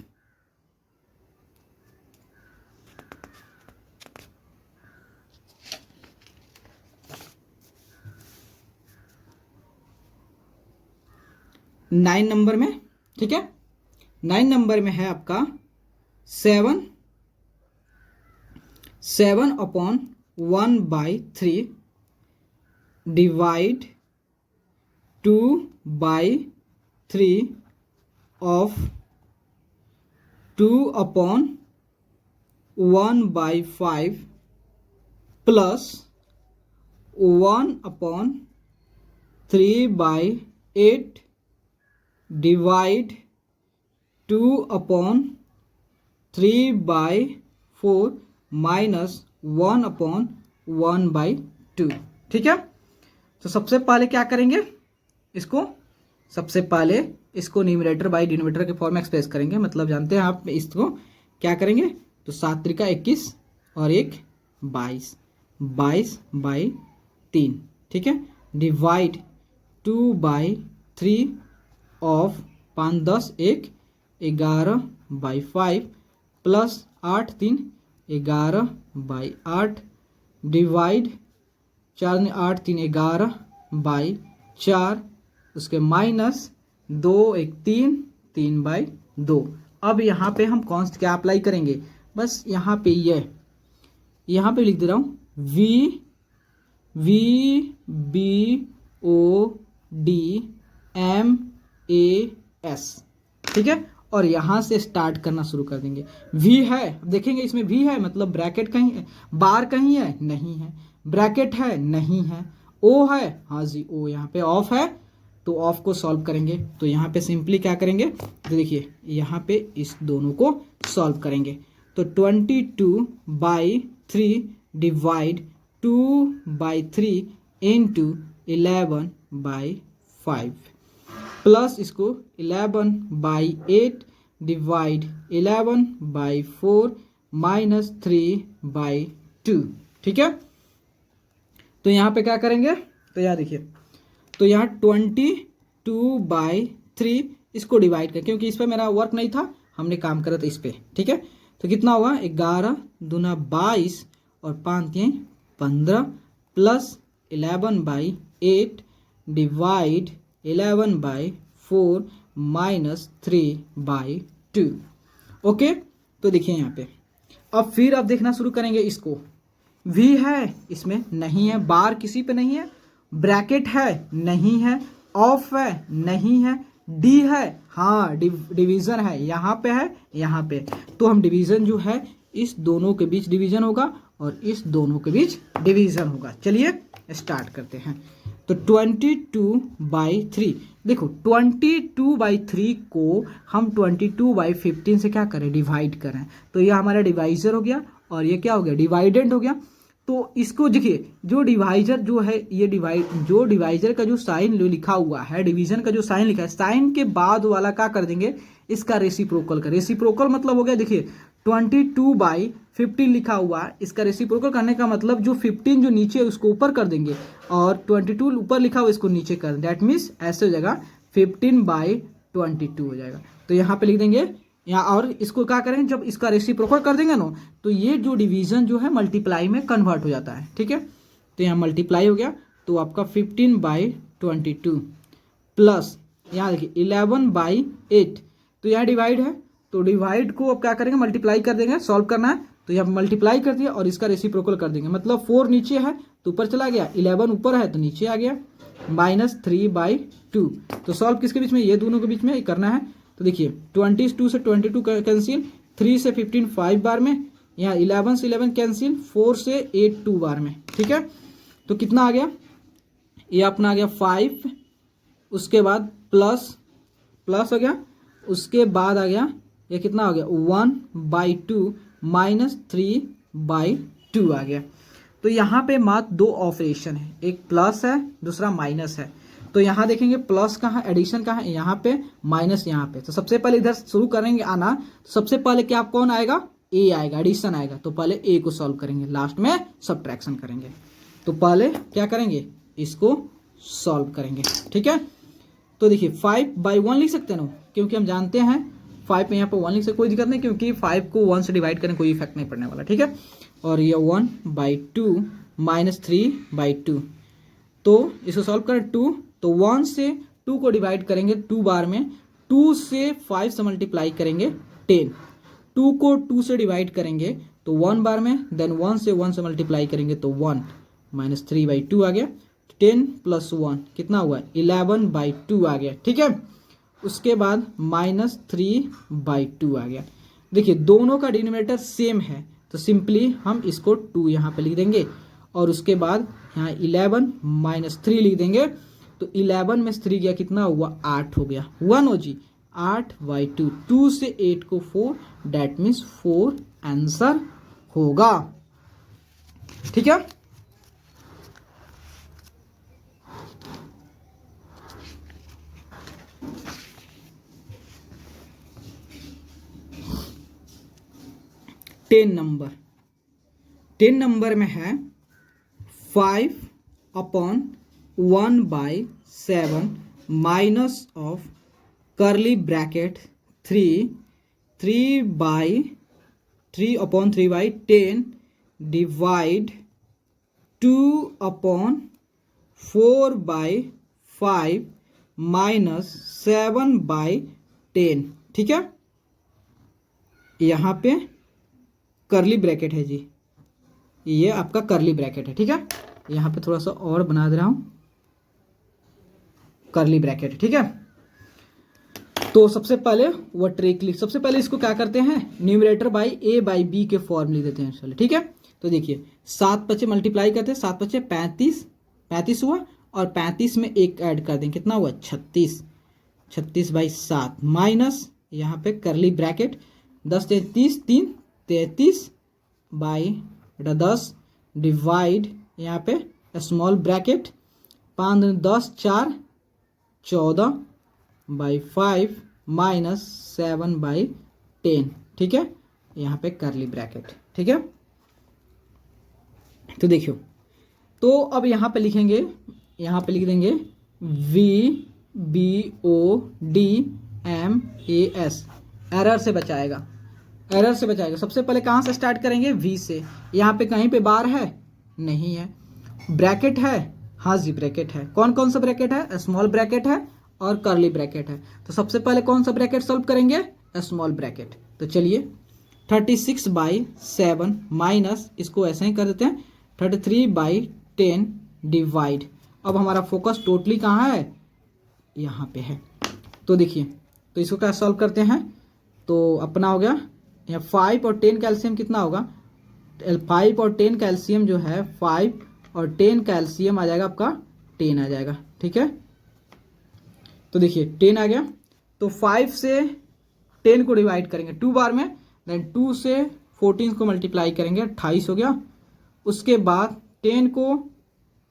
9 नंबर में। ठीक है, 9 नंबर में है आपका 7/1/3 divide 2/3 of 2/1/5 plus 1/3/8 divide 2/3/4 minus 1/1/2। ठीक है, तो सबसे पहले क्या करेंगे, सबसे पहले इसको न्यूमरेटर बाई डिनोमिनेटर के फॉर्म में एक्सप्रेस करेंगे। मतलब जानते हैं आप इसको क्या करेंगे, तो 7 त्रिका 21 और 1 22, 22/3। ठीक है, डिवाइड 2/3 ऑफ 5 10 1 11/5 प्लस 8 3 11/8 डिवाइड 4 8 3 11/4, उसके माइनस 2 1 3 3/2। अब यहाँ पे हम कौन सा क्या अप्लाई करेंगे, बस यहाँ पे यहाँ पे लिख दे रहा हूँ VBODMAS। ठीक है, और यहाँ से स्टार्ट करना शुरू कर देंगे। वी है, अब देखेंगे इसमें वी है मतलब ब्रैकेट कहीं है, बार कहीं है नहीं है, ब्रैकेट है नहीं है, ओ है हाँ जी ओ यहाँ पे ऑफ है, तो ऑफ को सॉल्व करेंगे। तो यहाँ पे सिंपली क्या करेंगे, तो देखिए यहाँ पे इस दोनों को सॉल्व करेंगे। तो 22/3 डिवाइड 2/3 इंटू 11/5 प्लस इसको 11/8 डिवाइड 11/4 माइनस 3/2। ठीक है, तो यहाँ पे क्या करेंगे, तो यहाँ देखिए, तो यहाँ 22/3 इसको डिवाइड कर, क्योंकि इस पर मेरा वर्क नहीं था, हमने काम करा था इस पे। ठीक है, तो कितना हुआ 11 दूना 22 और 5 3 15 प्लस 11/8 डिवाइड 11/4 माइनस 3/2। ओके, तो देखिए यहाँ पे अब फिर आप देखना शुरू करेंगे इसको। वी है इसमें नहीं है, बार किसी पे नहीं है, ब्रैकेट है नहीं है, ऑफ है नहीं है, डी है हाँ, डिवीजन है यहाँ पे है यहाँ पे, तो हम डिवीजन जो है इस दोनों के बीच डिवीजन होगा और इस दोनों के बीच डिवीजन होगा। चलिए स्टार्ट करते हैं। तो 22/3, देखो 22/3 को हम 22/15 से क्या करें, डिवाइड करें, तो ये हमारा डिवाइजर हो गया और ये क्या हो गया, डिवाइडेंड हो गया। तो इसको देखिए, जो डिवाइजर जो है ये जो डिवाइजर का जो साइन जो लिखा हुआ है, डिवीजन का जो साइन लिखा है, साइन के बाद वाला क्या कर देंगे, इसका रेसिप्रोकल का, रेसिप्रोकल मतलब हो गया देखिए 22/15 लिखा हुआ है, इसका रेसिप्रोकल करने का मतलब जो 15 जो नीचे है उसको ऊपर कर देंगे और 22 ऊपर लिखा हुआ इसको नीचे कर देंगे। दैट मीन्स ऐसे हो जाएगा 15/22 हो जाएगा। तो यहाँ पे लिख देंगे यहाँ, और इसको क्या करेंगे, जब इसका रेसिप्रोकल कर देंगे ना तो ये जो डिवीजन जो है मल्टीप्लाई में कन्वर्ट हो जाता है। ठीक है, तो यहाँ मल्टीप्लाई हो गया, तो आपका 15/22 प्लस यहाँ देखिए 11/8, तो यहाँ डिवाइड है, तो डिवाइड को अब क्या करेंगे, मल्टीप्लाई कर देंगे, सॉल्व करना है, तो यहाँ मल्टीप्लाई कर दिया और इसका रेसिप्रोकल कर देंगे, मतलब 4 नीचे है तो ऊपर चला गया, 11 ऊपर है तो नीचे आ गया, माइनस 3/2। तो सॉल्व किसके बीच में, ये दोनों के बीच में करना है। तो देखिए 22 से 22 कैंसिल, 3 से 15 5 बार में, यहाँ 11 से 11 कैंसिल, 4 से 8 2 बार में। ठीक है, तो कितना आ गया, ये अपना आ गया 5, उसके बाद प्लस हो गया, उसके बाद आ गया ये कितना हो गया 1/2 माइनस 3/2 आ गया। तो यहाँ पे मात्र 2 ऑपरेशन है, एक प्लस है दूसरा माइनस है। तो यहाँ देखेंगे प्लस कहाँ, एडिशन कहाँ है, यहाँ पे, माइनस यहाँ पे। तो सबसे पहले इधर शुरू करेंगे आना, तो सबसे पहले क्या कौन आएगा, ए आएगा, एडिशन आएगा, तो पहले ए को सॉल्व करेंगे, लास्ट में सब्ट्रैक्शन करेंगे। तो पहले क्या करेंगे, इसको सॉल्व करेंगे। ठीक है, तो देखिए 5/1 लिख सकते हैं ना, क्योंकि हम जानते हैं 5 में यहाँ पे 1 लिख सकते, कोई दिक्कत नहीं, क्योंकि 5 को 1 से डिवाइड करें कोई इफेक्ट नहीं पड़ने वाला। ठीक है, और ये 1/2 माइनस 3/2, तो इसको सॉल्व करें 2, तो 1 से 2 को डिवाइड करेंगे 2 बार में, 2 से 5 से मल्टीप्लाई करेंगे 10, 2 को 2 से डिवाइड करेंगे तो 1 बार में, देन 1 से मल्टीप्लाई करेंगे तो 1 माइनस 3/2 आ गया, 10 प्लस 1 कितना हुआ 11/2 आ गया। ठीक है, उसके बाद माइनस 3/2 आ गया। देखिए दोनों का डिनोमिनेटर सेम है, तो सिंपली हम इसको 2 यहाँ पे लिख देंगे और उसके बाद यहाँ 11 माइनस 3 लिख देंगे। तो 11 में 3 गया, कितना हुआ 8 हो गया, हुआ नो जी, 8/2, 2 से 8 को 4, डैट मीन्स 4 आंसर होगा। ठीक है, टेन नंबर में है 5/1/7 माइनस ऑफ करली ब्रैकेट 3/3/10 डिवाइड 2/4/5 माइनस 7/10। ठीक है, यहाँ पे करली ब्रैकेट है जी, ये आपका करली ब्रैकेट है। ठीक है, यहाँ पे थोड़ा सा और बना दे रहा हूँ, करली ब्रैकेट। ठीक है, तो सबसे पहले वो ट्रिक लिख, सबसे पहले इसको क्या करते हैं, numerator by A by B के फॉर्म लिख देते हैं। चलो ठीक है, तो देखिए 7 मल्टीप्लाई करते हैं, 7 35, 35 हुआ, और 35 में एक ऐड कर देंगे, कितना हुआ 36, 36/7 माइनस यहाँ पे करली ब्रैकेट 10 33 3 33/10 डिवाइड यहाँ पे स्मॉल ब्रैकेट 5 10 4 14/5 माइनस 7/10, ठीक है, यहाँ पे करली ब्रैकेट, ठीक है। तो देखियो, तो अब यहाँ पे लिखेंगे, यहाँ पे लिख देंगे VBODMAS, एरर से बचाएगा, एरर से बचाएगा। सबसे पहले कहाँ से स्टार्ट करेंगे, V से। यहाँ पे कहीं पे बार है, नहीं है। ब्रैकेट है, हाँ जी ब्रैकेट है। कौन कौन सा ब्रैकेट है, स्मॉल ब्रैकेट है और कर्ली ब्रैकेट है। तो सबसे पहले कौन सा ब्रैकेट सॉल्व करेंगे, स्मॉल ब्रैकेट। तो चलिए 36/7 माइनस, इसको ऐसे ही कर देते हैं 33/10 डिवाइड। अब हमारा फोकस टोटली कहाँ है, यहाँ पे है। तो देखिए, तो इसको क्या सॉल्व करते हैं, तो अपना हो गया यहाँ 5 और 10 कैल्शियम कितना होगा, 5 और 10 कैल्शियम जो है 5 और 10 कैल्शियम आ जाएगा आपका 10 आ जाएगा, ठीक है। तो देखिए 10 आ गया, तो 5 से 10 को डिवाइड करेंगे 2 बार में, देन 2 से 14 को मल्टीप्लाई करेंगे, 28 हो गया। उसके बाद 10 को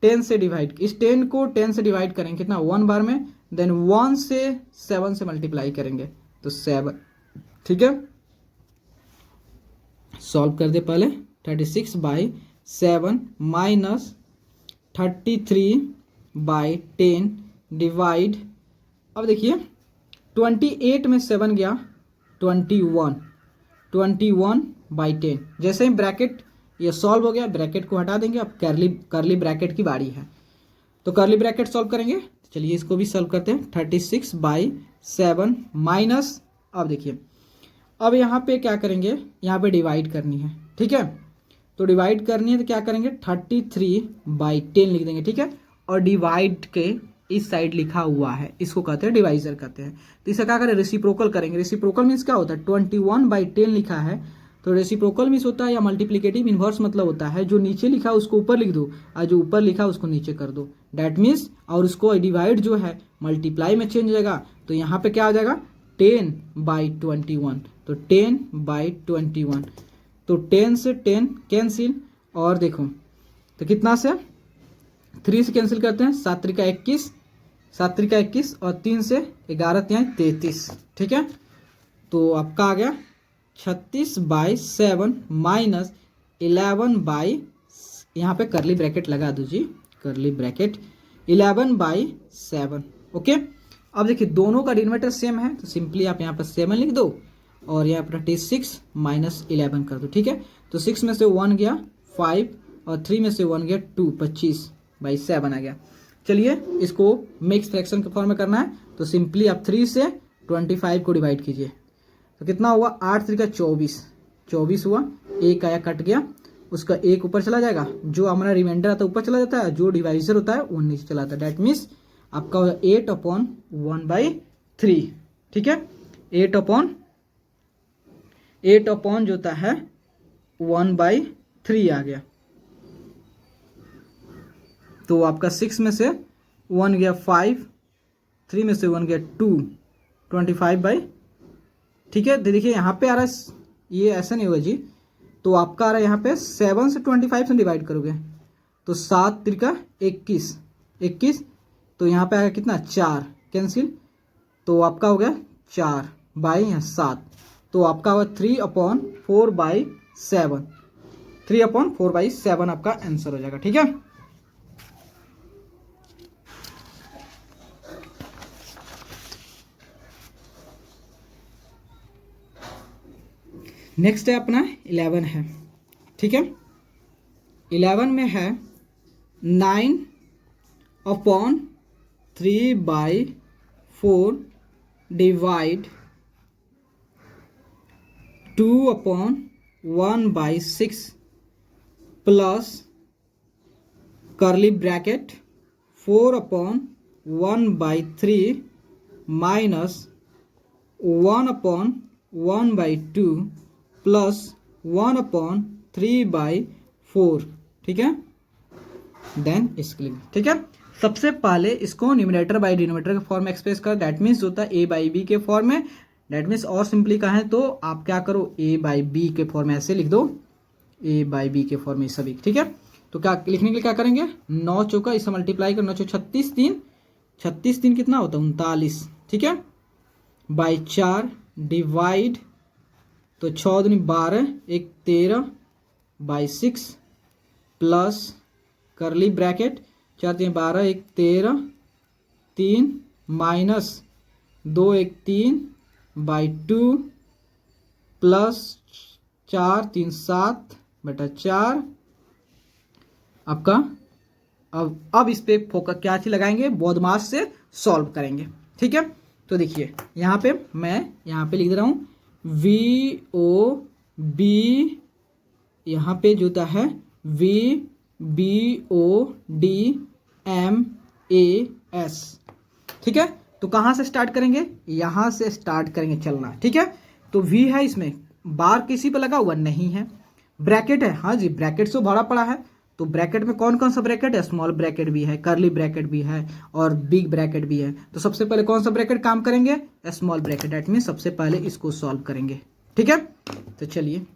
10 से डिवाइड, इस 10 को 10 से डिवाइड करेंगे कितना 1 बार में, देन 1 से 7 से मल्टीप्लाई करेंगे तो 7, ठीक है। सॉल्व कर दे पहले, 36/7 माइनस 33/10 डिवाइड। अब देखिए 28 में 7 गया 21, 21/10। जैसे ही ब्रैकेट ये सॉल्व हो गया, ब्रैकेट को हटा देंगे, अब करली ब्रैकेट की बारी है। तो करली ब्रैकेट सॉल्व करेंगे, चलिए इसको भी सॉल्व करते हैं। 36/7 माइनस, अब देखिए अब यहाँ पे क्या करेंगे, यहाँ पे डिवाइड करनी है, ठीक है। तो डिवाइड करनी है तो क्या करेंगे 33/10 लिख देंगे, ठीक है। और डिवाइड के इस साइड लिखा हुआ है, इसको कहते हैं डिवाइजर कहते हैं। तो इसे क्या करें, रेसिप्रोकल करेंगे। रेसिप्रोकल मीन्स क्या होता है, 21/10 लिखा है तो रेसिप्रोकल मीन्स होता है या मल्टीप्लिकेटिव इन्वर्स मतलब होता है जो नीचे लिखा है उसको ऊपर लिख दो और जो ऊपर लिखा है उसको नीचे कर दो, डैट मीन्स। और उसको डिवाइड जो है मल्टीप्लाई में चेंज हो जाएगा, तो यहाँ पे क्या हो जाएगा 10/21, तो 10/21। तो 10 से 10 कैंसिल, और देखो तो कितना से 3 से कैंसिल करते हैं, 7 त्रिका 21, 7 त्रिका 21 और 3 से 11 33, ठीक है। तो आपका आ गया 36/7 माइनस 11 यहाँ पे करली ब्रैकेट लगा दो जी, करली ब्रैकेट 11/7, ओके। अब देखिए दोनों का डिनोमिनेटर सेम है तो सिंपली आप यहाँ पर 7 लिख दो और यहाँ पर 36 माइनस 11 कर दो, ठीक है। तो 6 में से 1 गया 5 और 3 में से 1 गया 2, 25/7 आ गया। चलिए इसको मिक्स फ्रैक्शन के फॉर्म में करना है, तो सिंपली आप 3 से 25 को डिवाइड कीजिए, तो कितना हुआ 8 3 का 24, 24 हुआ, एक आया कट गया, उसका एक ऊपर चला जाएगा, जो हमारा रिमाइंडर आता है ऊपर चला जाता है, जो डिवाइजर होता है वो नीचे चला जाता है, डैट मीन्स आपका 8/1/3, ठीक है। 8 जो होता है 1/3 आ गया। तो आपका 6 में से 1 गया 5, 3 में से 1 गया 2, 25, ठीक है। देखिए यहाँ पे आ रहा है, ये ऐसा नहीं होगा जी, तो आपका आ रहा है यहाँ पे 7 से 25 से डिवाइड करोगे तो 7 त्रिका 21, 21, तो यहाँ पे आएगा कितना 4 कैंसिल, तो आपका हो गया 4/7, तो आपका होगा 3/4/7, 3/4/7 आपका आंसर हो जाएगा, ठीक है। नेक्स्ट है अपना 11 है, ठीक है। 11 में है 9/3/4 डिवाइड 2/1/6 प्लस करली ब्रैकेट 4/1/3 माइनस 1/1/2 प्लस 1/3/4, ठीक है। देन इसके लिए, ठीक है, सबसे पहले इसको न्यूमरेटर बाई डिनोमिनेटर के फॉर्म में एक्सप्रेस कर, दैट मीन्स होता है a बाई बी के फॉर्म में। दैट मीन्स और सिंपली कहें तो आप क्या करो, a बाई बी के फॉर्म में ऐसे लिख दो, a बाई बी के फॉर्म में सभी, ठीक है। तो क्या लिखने के लिए क्या करेंगे, 9 चौका इसे मल्टीप्लाई कर, 9 चौका 36 3 कितना होता है 39, ठीक है, बाई 4 डिवाइड, तो 6 दूनी 12 1 13 बाई 6 प्लस करली ब्रैकेट 4 3 12 1 13 3 माइनस 2 1 3 बाई 2 प्लस 4 3 7 बटा 4 आपका। अब इस पे फोकस क्या चीज लगाएंगे, बॉडमास से सॉल्व करेंगे, ठीक है। तो देखिए यहाँ पे मैं यहाँ पे लिख दे रहा हूँ VOB, यहाँ पे जो होता है VBODMAS, ठीक है। तो कहाँ से स्टार्ट करेंगे, यहाँ से स्टार्ट करेंगे चलना, ठीक है। तो V है, इसमें बार किसी पे लगा हुआ नहीं है, ब्रैकेट है, हाँ जी ब्रैकेट से भरा पड़ा है। तो ब्रैकेट में कौन कौन सा ब्रैकेट है, स्मॉल ब्रैकेट भी है, करली ब्रैकेट भी है और बिग ब्रैकेट भी है। तो सबसे पहले कौन सा ब्रैकेट काम करेंगे, स्मॉल ब्रैकेट, दैट मीन सबसे पहले इसको सॉल्व करेंगे, ठीक है। तो चलिए,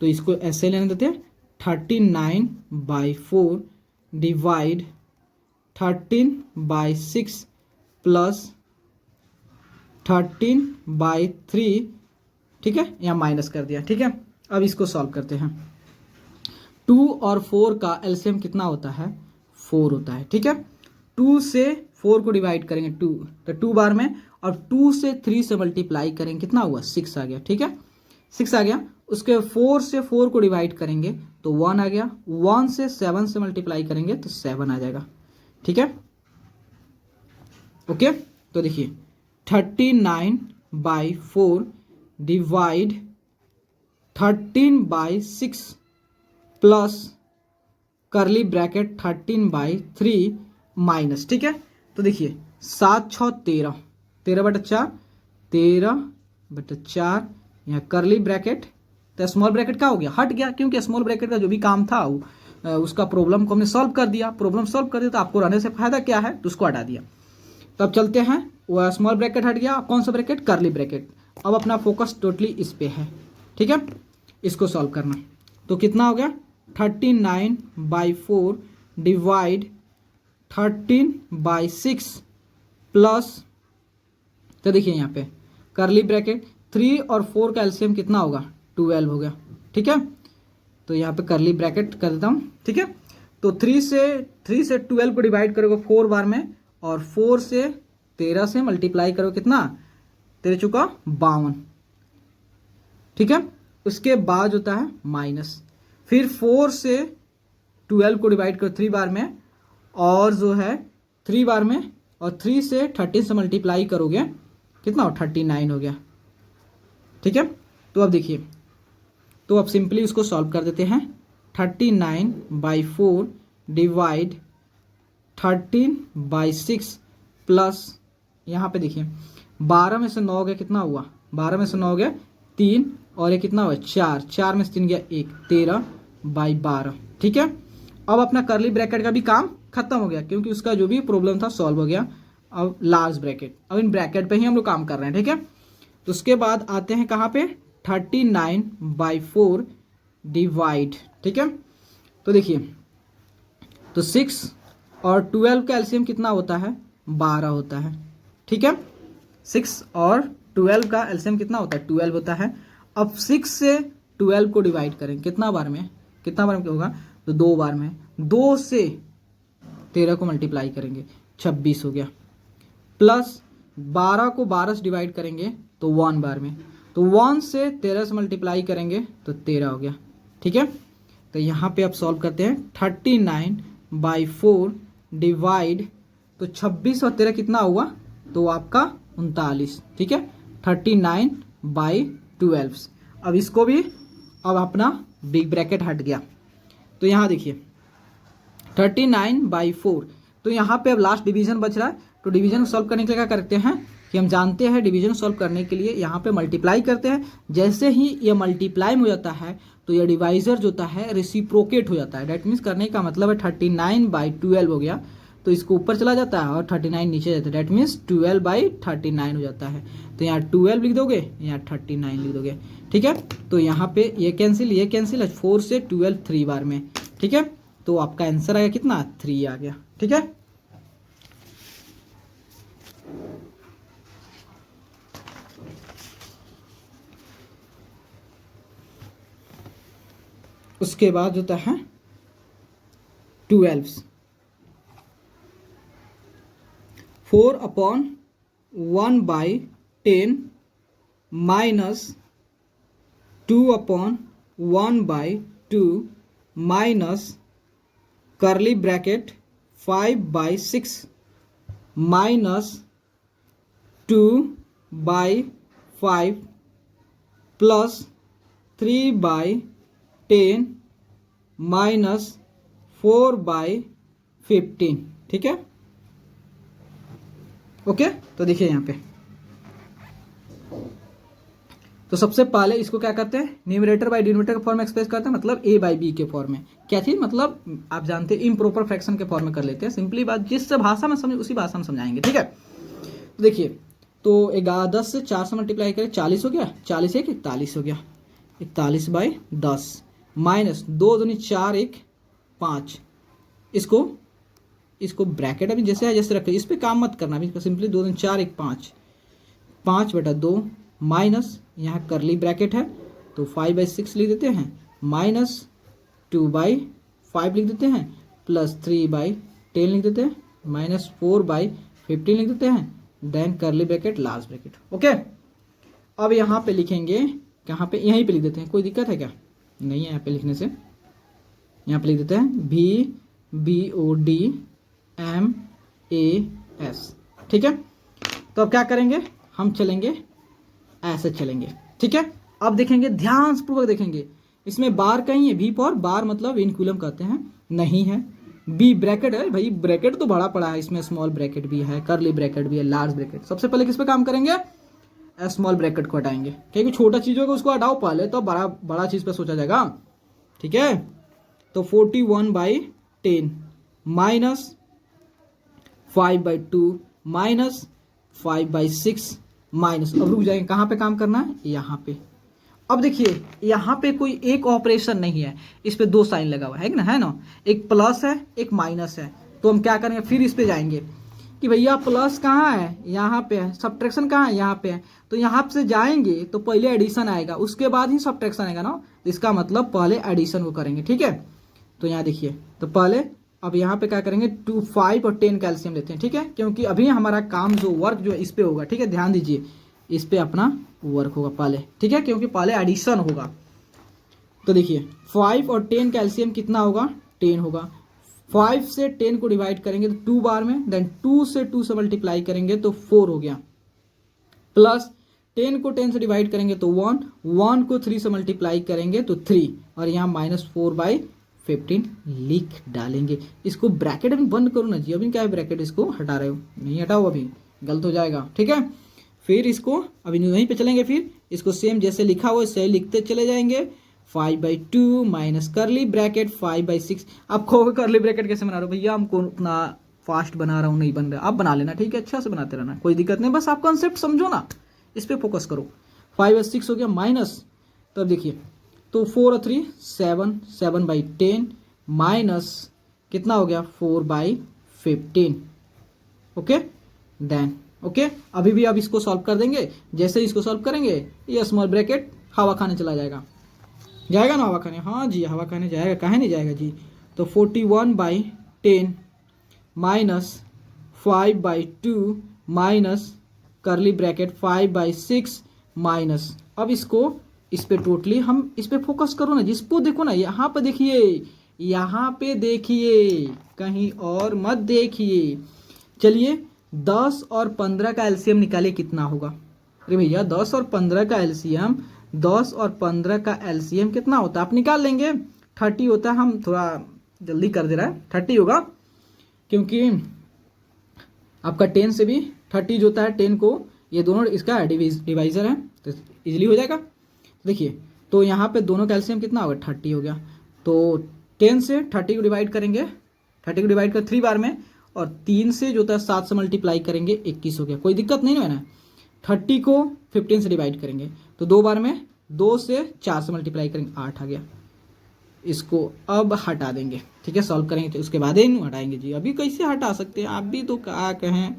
तो इसको ऐसे लेने देते हैं, 39/4 डिवाइड 13/6 प्लस 13/3, ठीक है, यहाँ माइनस कर दिया, ठीक है। अब इसको सॉल्व करते हैं। 2 और 4 का एलसीएम कितना होता है, 4 होता है, ठीक है। 2 से 4 को डिवाइड करेंगे 2, तो 2 बार में, और 2 से 3 से मल्टीप्लाई करेंगे, कितना हुआ 6 आ गया, ठीक है, 6 आ गया। उसके 4 से 4 को डिवाइड करेंगे तो 1 आ गया, 1 से 7 से मल्टीप्लाई करेंगे तो 7 आ जाएगा, ठीक है, ओके। तो देखिए 39/4 डिवाइड 13/6 प्लस करली ब्रैकेट 13/3 माइनस, ठीक है। तो देखिए 7 6 13, 13/4 13/4, यहाँ करली ब्रैकेट, तो स्मॉल ब्रैकेट क्या हो गया, हट गया, क्योंकि स्मॉल ब्रैकेट का जो भी काम था उसका प्रॉब्लम को हमने सॉल्व कर दिया, प्रॉब्लम सॉल्व कर दिया तो आपको रहने से फायदा क्या है, तो उसको हटा दिया। तो अब चलते हैं, वो स्मॉल ब्रैकेट हट गया, कौन सा ब्रैकेट, करली ब्रैकेट। अब अपना फोकस टोटली इस पे है, ठीक है, इसको सॉल्व करना। तो कितना हो गया, 39/4 डिवाइड 13/6 प्लस, तो देखिए यहाँ पे करली ब्रैकेट 3 और 4 का एलसीएम कितना होगा, 12 हो गया, ठीक है। तो यहाँ पे करली ब्रैकेट कर देता हूँ, ठीक है। तो 3 से 12 को डिवाइड करोगे 4 बार में, और 4 से 13 से मल्टीप्लाई करो, कितना 13 चौका 52, ठीक है। उसके बाद होता है माइनस, फिर 4 से 12 को डिवाइड करो 3 बार में, और जो है 3 बार में, और 3 से 13 से मल्टीप्लाई करोगे कितना हो, 39 हो गया, ठीक है। तो अब देखिए, तो अब सिंपली उसको सॉल्व कर देते हैं। 39/4 डिवाइड 13/6 प्लस, यहाँ पे देखिए 12 में से 9 गया, कितना हुआ, 12 में से 9 गया 3, और ये कितना हुआ 4, 4 में से 3 गया 1, 13/12, ठीक है। अब अपना करली ब्रैकेट का भी काम खत्म हो गया, क्योंकि उसका जो भी प्रॉब्लम था सॉल्व हो गया। अब लार्ज ब्रैकेट, अब इन ब्रैकेट पे ही हम लोग काम कर रहे हैं, ठीक है। तो उसके बाद आते हैं कहाँ पे, 39/4 डिवाइड, ठीक है। तो देखिए, तो 6 और 12 का एलसीएम कितना होता है, 12 होता है, ठीक है। 6 और 12 का एलसीएम कितना होता है, 12 होता है। अब 6 से 12 को डिवाइड करें, कितना बार में, कितना बार में होगा, तो 2 बार में, 2 से 13 को मल्टीप्लाई करेंगे 26 हो गया, प्लस 12 को 12 से डिवाइड करेंगे तो 1 बार में, तो 1 से 13 से मल्टीप्लाई करेंगे तो 13 हो गया, ठीक है। तो यहाँ पे आप सॉल्व करते हैं, 39/4 डिवाइड, तो 26 और 13 कितना हुआ, तो आपका 39, ठीक है, 39/12। अब इसको भी, अब अपना बिग ब्रैकेट हट गया। तो यहाँ देखिए 39/4, तो यहाँ पे अब लास्ट डिवीजन बच रहा है। तो डिवीजन सॉल्व करने के लिए क्या करते हैं कि कि हम जानते हैं डिवीजन सॉल्व करने के लिए यहाँ पे मल्टीप्लाई करते हैं, जैसे ही ये मल्टीप्लाई हो जाता है तो ये डिवाइजर जो होता है रेसिप्रोकेट हो जाता है। डेट मीन्स करने का मतलब है 39/12 हो गया, तो इसको ऊपर चला जाता है और 39 नीचे जाता है, डेट मीन्स 12/39 हो जाता है। तो यहाँ 12 लिख दोगे, यहाँ 39 लिख दोगे, ठीक है। तो यहाँ पे ये कैंसिल है, 4 से 12 3 बार में, ठीक है। तो आपका आंसर आया कितना, 3 आ गया, ठीक है। उसके बाद होता है 12, 4/1/10 minus 2/1/2 minus curly bracket 5/6 minus 2/5 plus 3/10 minus 4/15, ठीक है। ओके, तो देखिए यहाँ पे, तो सबसे पहले इसको क्या करते हैं, न्यूमरेटर बाय डिनोमिनेटर के फॉर्म में एक्सप्रेस करते हैं, मतलब a बाई बी के फॉर्म में। क्या चीज, मतलब आप जानते हैं इम्प्रॉपर फ्रैक्शन के फॉर्म में कर लेते हैं। सिंपली बात, जिस भाषा में समझे उसी भाषा में समझाएंगे, ठीक है। तो देखिए, तो 10 से 4 से मल्टीप्लाई करें, 40 हो गया, 40 1 41 हो गया, 41/10 माइनस 2 दूनी 4 1 5, इसको ब्रैकेट अभी जैसे है जैसे रखें, इस पर काम मत करना अभी, सिंपली 2 दूनी 4 1 5, 5/2 माइनस यहाँ करली ब्रैकेट है तो 5/6 लिख देते हैं, माइनस 2/5 लिख देते हैं, प्लस 3/10 लिख देते हैं, माइनस 4/15 लिख देते हैं, then curly bracket last bracket. Okay, अब यहाँ पे लिखेंगे, कहाँ पे, यहीं पे लिख देते हैं, कोई दिक्कत है क्या, नहीं है यहाँ पे लिखने से। यहाँ पे लिख देते हैं VBODMAS, ठीक है। तो अब क्या करेंगे, हम चलेंगे ऐसे चलेंगे, ठीक है। अब देखेंगे, ध्यान पूर्वक देखेंगे, इसमें बार कहीं है, भी फॉर बार मतलब इनक्यूलम कहते हैं, नहीं है। बी ब्रैकेट है, भाई ब्रैकेट तो बड़ा पड़ा है, इसमें स्मॉल ब्रैकेट भी है, करली ब्रैकेट भी है, लार्ज ब्रैकेट। सबसे पहले किस पे काम करेंगे, स्मॉल ब्रैकेट को हटाएंगे, क्योंकि छोटा चीज होगा उसको हटाओ पहले, तो बड़ा चीज पे सोचा जाएगा, ठीक है। तो 41/10 माइनस 5/2 माइनस 5/6 माइनस, अब रुक जाएंगे, कहाँ पे काम करना है, यहाँ पे। अब देखिए, यहाँ पे कोई एक ऑपरेशन नहीं है, इस पे 2 साइन लगा हुआ है ना, है ना, एक प्लस है एक माइनस है। तो हम क्या करेंगे, फिर इस पे जाएंगे कि भैया प्लस कहाँ है, यहाँ पे है, सब्ट्रैक्शन कहाँ है, यहाँ पे है। तो यहाँ से जाएंगे तो पहले एडिशन आएगा, उसके बाद ही सब्ट्रैक्शन आएगा ना, इसका मतलब पहले एडिशन को करेंगे, ठीक है। तो यहाँ देखिए, तो पहले अब यहाँ पे क्या करेंगे, 2 5 और 10 कैल्शियम लेते हैं, ठीक है, क्योंकि अभी हमारा काम जो वर्क जो इस पे होगा, ठीक है, ध्यान दीजिए, इस पे अपना वर्क होगा पहले, ठीक है, क्योंकि पहले एडिशन होगा। तो देखिए 5 और 10 कैल्शियम कितना होगा, 10 होगा। 5 से 10 को डिवाइड करेंगे तो 2 बार में, देन 2 से मल्टीप्लाई करेंगे तो 4 हो गया, प्लस 10 को 10 से डिवाइड करेंगे तो 1, 1 को 3 से मल्टीप्लाई करेंगे तो 3, और यहाँ माइनस 4/15 लिख डालेंगे। इसको ब्रैकेट अभी बंद करो ना जी, अभी क्या है ब्रैकेट, इसको हटा रहे हो, नहीं हटाओ, अभी गलत हो जाएगा, ठीक है। फिर इसको अभी वहीं पे चलेंगे, फिर इसको सेम जैसे लिखा हुआ सही लिखते चले जाएंगे, 5/2 माइनस करली ब्रैकेट 5/6। आप कहोगे करली ब्रैकेट कैसे बना रहे हो भैया, हमको उतना फास्ट बना रहा हूँ, नहीं बन रहा, आप बना लेना, ठीक है, अच्छा से बनाते रहना, कोई दिक्कत नहीं, बस आप कॉन्सेप्ट समझो ना, इस पर फोकस करो। 5/6 हो गया माइनस, तो अब देखिए, तो 4 और 3 7, 7/10 माइनस कितना हो गया, 4/15, ओके, देन ओके। अभी भी आप इसको सॉल्व कर देंगे, जैसे इसको सॉल्व करेंगे ये स्मॉल ब्रैकेट हवा खाने चला जाएगा, जाएगा ना हवा खाने, हाँ जी हवा खाने जाएगा, काहे नहीं जाएगा जी। तो 41/10 minus 5/2 minus curly bracket 5/6 minus, अब इसको इस पे टोटली हम इस पे फोकस करो ना, जिसको देखो ना, यहाँ पे देखिए, यहाँ पे देखिए, कहीं और मत देखिए। चलिए 10 और 15 का एलसीएम निकालिए, कितना होगा। अरे भैया 10 और 15 का एलसीएम, 10 और 15 का एलसीएम कितना होता है, आप निकाल लेंगे, 30 होता है, हम थोड़ा जल्दी कर दे रहा है, 30 होगा, क्योंकि आपका 10 से भी 30 जो होता है, 10 को ये दोनों इसका डिवाइजर है तो इजीली हो जाएगा। देखिए तो यहाँ पे दोनों कैल्शियम कितना होगा 30 हो गया, तो 10 से 30 को डिवाइड करेंगे, 30 को डिवाइड कर 3 बार में, और 3 से जो था 7 से मल्टीप्लाई करेंगे 21 हो गया। कोई दिक्कत नहीं है ना। 30 को 15 से डिवाइड करेंगे तो 2 बार में, 2 से 4 से मल्टीप्लाई करेंगे 8 आ गया। इसको अब हटा देंगे, ठीक है, सॉल्व करेंगे तो उसके बाद इन हटाएंगे जी। अभी कैसे हटा सकते हैं आप भी तो क्या कहें।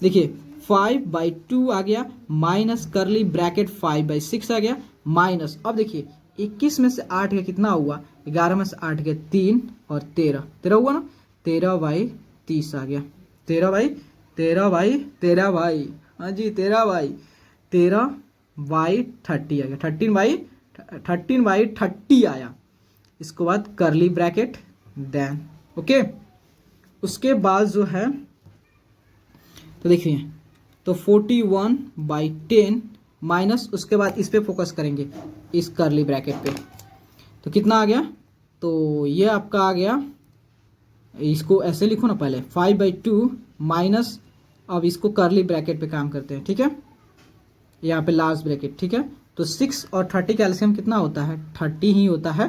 देखिए 5/2 आ गया माइनस करली ब्रैकेट 5/6 आ गया माइनस, अब देखिए 21 में से 8 गया कितना हुआ, 11 में से 8 गया 3 और 13 हुआ ना, 13/30 आ गया, 13/13 हाँ जी 13/30 आ गया, 13/30 आया। इसके बाद करली ब्रैकेट देन ओके। उसके बाद जो है तो देखिए तो 41/10 माइनस, उसके बाद इस पे फोकस करेंगे इस करली ब्रैकेट पे, तो कितना आ गया, तो ये आपका आ गया, इसको ऐसे लिखो ना पहले 5/2 माइनस, अब इसको करली ब्रैकेट पे काम करते हैं, ठीक है, यहाँ पे लास्ट ब्रैकेट, ठीक है। तो 6 और 30 का एलसीएम कितना होता है 30 ही होता है,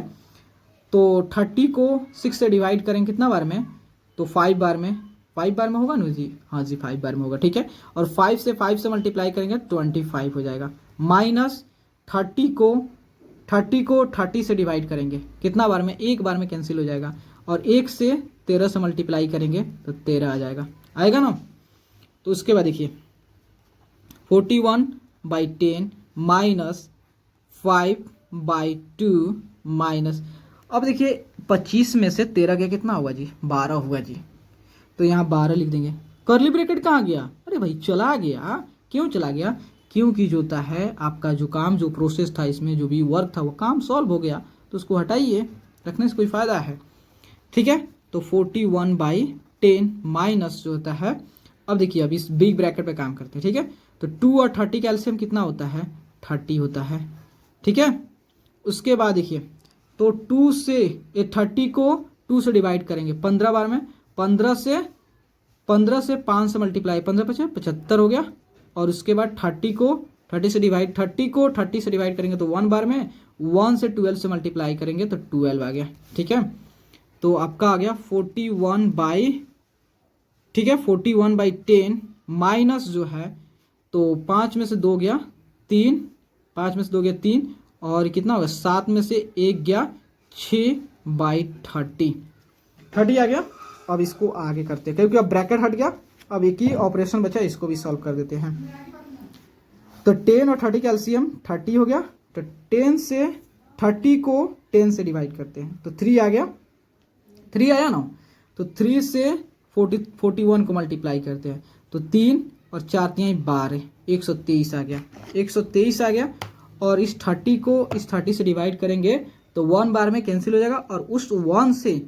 तो 30 को 6 से डिवाइड करेंगे कितना बार में, तो 5 बार में, 5 बार में होगा ना जी, हाँ जी 5 बार में होगा, ठीक है। और 5 से मल्टीप्लाई करेंगे 25 हो जाएगा, माइनस 30 को 30 से डिवाइड करेंगे कितना बार में, एक बार में कैंसिल हो जाएगा, और 1 से 13 से मल्टीप्लाई करेंगे तो 13 आ जाएगा, आएगा ना। तो उसके बाद देखिए 41/10 माइनस 5/2 माइनस, अब देखिए 25 में से 13 गया कितना हुआ जी 12 हुआ जी, तो यहाँ 12 लिख देंगे। करली ब्रैकेट कहाँ गया, अरे भाई चला गया, क्यों चला गया, क्योंकि जो होता है आपका जो काम जो प्रोसेस था इसमें जो भी वर्क था वो काम सॉल्व हो गया, तो उसको हटाइए, रखने से कोई फ़ायदा है, ठीक है। तो 41/10 माइनस जो होता है, अब देखिए अब इस बिग ब्रैकेट पे काम करते हैं, ठीक है। तो 2 और 30 का एलसीएम कितना होता है 30 होता है, ठीक है। उसके बाद देखिए तो 2 से 30 को 2 से डिवाइड करेंगे 15 बार में, 15 से 5 से मल्टीप्लाई, 15 × 75 हो गया, और उसके बाद 30 को 30 से डिवाइड करेंगे तो 1 बार में, 1 से 12 से मल्टीप्लाई करेंगे तो 12 आ गया, ठीक है। तो आपका आ गया 41/10 माइनस जो है तो 5 में से 2 गया 3, 5 में से 2 गया 3, और कितना होगा 7 में से 1 गया 6/30 आ गया। अब इसको आगे करते हैं क्योंकि अब ब्रैकेट हट गया, अब एक ही ऑपरेशन बचा, इसको भी सॉल्व कर देते हैं। तो 10 और 30 का एलसीएम 30 हो गया, तो 10 से 30 को 10 से डिवाइड करते हैं तो 3 आ गया, 3 आया ना, तो 3 से 41 को मल्टीप्लाई करते हैं तो 3 और 4 12, 123 आ गया, 123 आ गया, और इस 30 को इस 30 से डिवाइड करेंगे तो 1 बार में कैंसिल हो जाएगा, और उस 1 से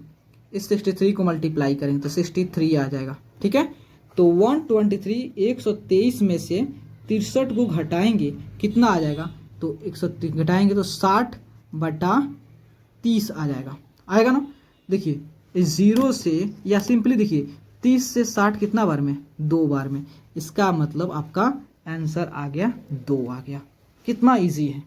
इस 63 को मल्टीप्लाई करेंगे तो 63 आ जाएगा, ठीक है। तो 123 123 में से 63 को घटाएंगे कितना आ जाएगा, तो 130 घटाएंगे तो 60/30 आ जाएगा, आएगा ना। देखिए 0 से, या सिंपली देखिए 30 से 60 कितना बार में 2 बार में, इसका मतलब आपका आंसर आ गया 2 आ गया। कितना इजी है।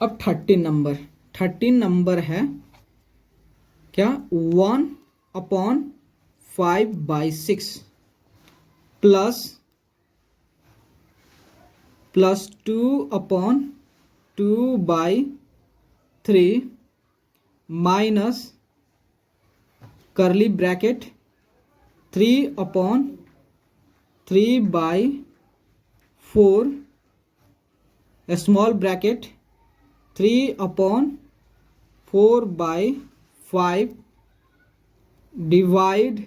अब 13 नंबर है क्या 1/5/6 plus 2/2/3 minus curly bracket 3/3/4 small bracket 3/4/5 divide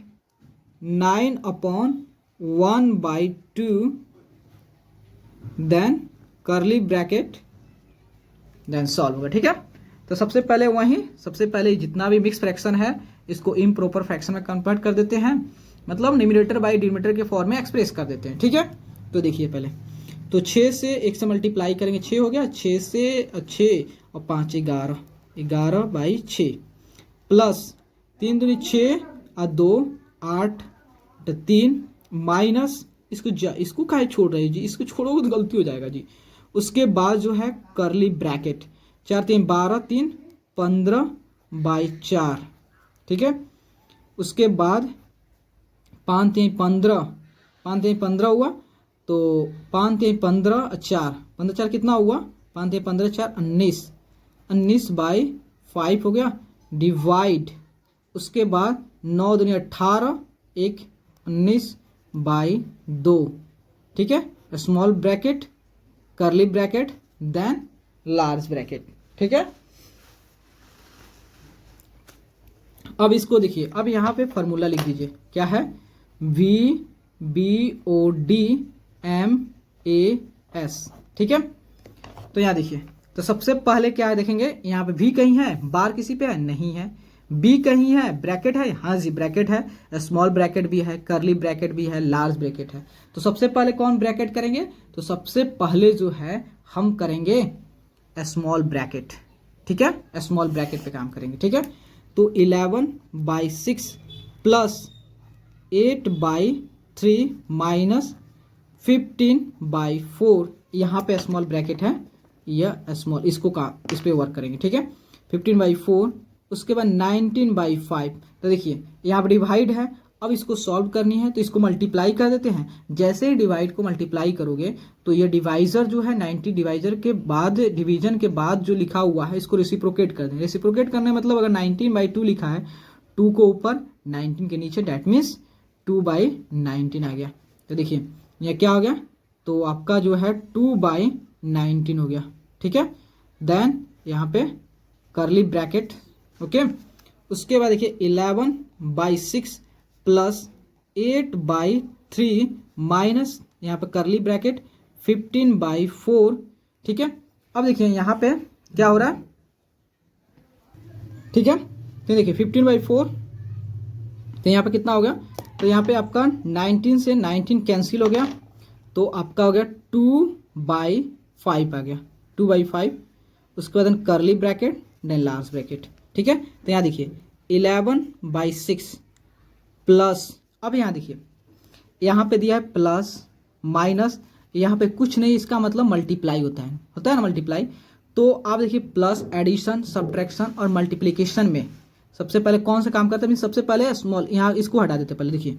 9/1/2 then curly bracket then solve होगा, ठीक है। तो सबसे पहले जितना भी मिक्स फ्रैक्शन है इसको इम्प्रॉपर फ्रैक्शन में कन्वर्ट कर देते हैं, मतलब न्यूमरेटर बाय डिनोमिनेटर के फॉर्म में एक्सप्रेस कर देते हैं, ठीक है। तो देखिए पहले तो 6 से 1 से मल्टीप्लाई करेंगे 6 हो गया, 6 से 6 और 5 11, 11/6 प्लस 3 दूनी 6 और 2 8 3 माइनस इसको काहे छोड़ रहे हैं जी, इसको छोड़ोगे तो गलती हो जाएगा जी। उसके बाद जो है करली ब्रैकेट 4 3 12 3 15/4, ठीक है। उसके बाद 5 3 15, 5 3 15 हुआ, तो 5 3 15 4, 15 4 कितना हुआ, 5 3 15 4 19, 19/5 हो गया, डिवाइड। उसके बाद 9 दूनी 18, 1 19/2, ठीक है। Small bracket, curly bracket, then large bracket, ठीक है। अब इसको देखिए, अब यहाँ पे फॉर्मूला लिख दीजिए, क्या है, VBODMAS, ठीक है। तो यहाँ देखिए, तो सबसे पहले क्या है देखेंगे, यहाँ पे V कहीं है, बार किसी पे है नहीं है, B कहीं है, ब्रैकेट है, हाँ जी ब्रैकेट है, स्मॉल ब्रैकेट भी है, करली ब्रैकेट भी है, लार्ज ब्रैकेट है। तो सबसे पहले कौन ब्रैकेट करेंगे, तो सबसे पहले जो है हम करेंगे स्मॉल ब्रैकेट, ठीक है, स्मॉल ब्रैकेट पे काम करेंगे, ठीक है। तो 11/6 प्लस 8/3 माइनस 15/4, यहाँ पे स्मॉल ब्रैकेट है, यह स्मॉल, इसको इस पे वर्क करेंगे, ठीक है। 15/4, उसके बाद 19/5। तो देखिए यहाँ पर डिवाइड है, अब इसको सॉल्व करनी है तो इसको मल्टीप्लाई कर देते हैं। जैसे ही डिवाइड को मल्टीप्लाई करोगे तो ये डिवाइजर जो है 90 डिवाइजर के बाद, डिवीजन के बाद जो लिखा हुआ है इसको रेसिप्रोकेट कर दें। रेसिप्रोकेट करने मतलब अगर 19/2 लिखा है, 2 को ऊपर 19 के नीचे, डेट मीन्स 2/19 आ गया। तो देखिए यह क्या हो गया, तो आपका जो है 2/19 हो गया, ठीक है। देन यहाँ पे करली ब्रैकेट, ओके। उसके बाद देखिए 11/6 प्लस 8/3 माइनस यहाँ पे करली ब्रैकेट 15/4, ठीक है। अब देखिए यहाँ पे क्या हो रहा है, ठीक है। तो देखिए 15/4, तो यहाँ पे कितना हो गया, तो यहाँ पे आपका 19 से 19 कैंसिल हो गया, तो आपका हो गया 2/5 आ गया, 2/5। उसके बाद करली ब्रैकेट, देन लार्ज ब्रैकेट, ठीक है। तो यहाँ देखिए 11/6 प्लस, अब यहाँ देखिए यहाँ पे दिया है प्लस माइनस, यहाँ पे कुछ नहीं, इसका मतलब मल्टीप्लाई होता है ना मल्टीप्लाई। तो आप देखिए प्लस, एडिशन, सब्ट्रैक्शन और मल्टीप्लिकेशन में सबसे पहले कौन सा काम करता है, सबसे पहले स्मॉल, यहाँ इसको हटा देते पहले, देखिए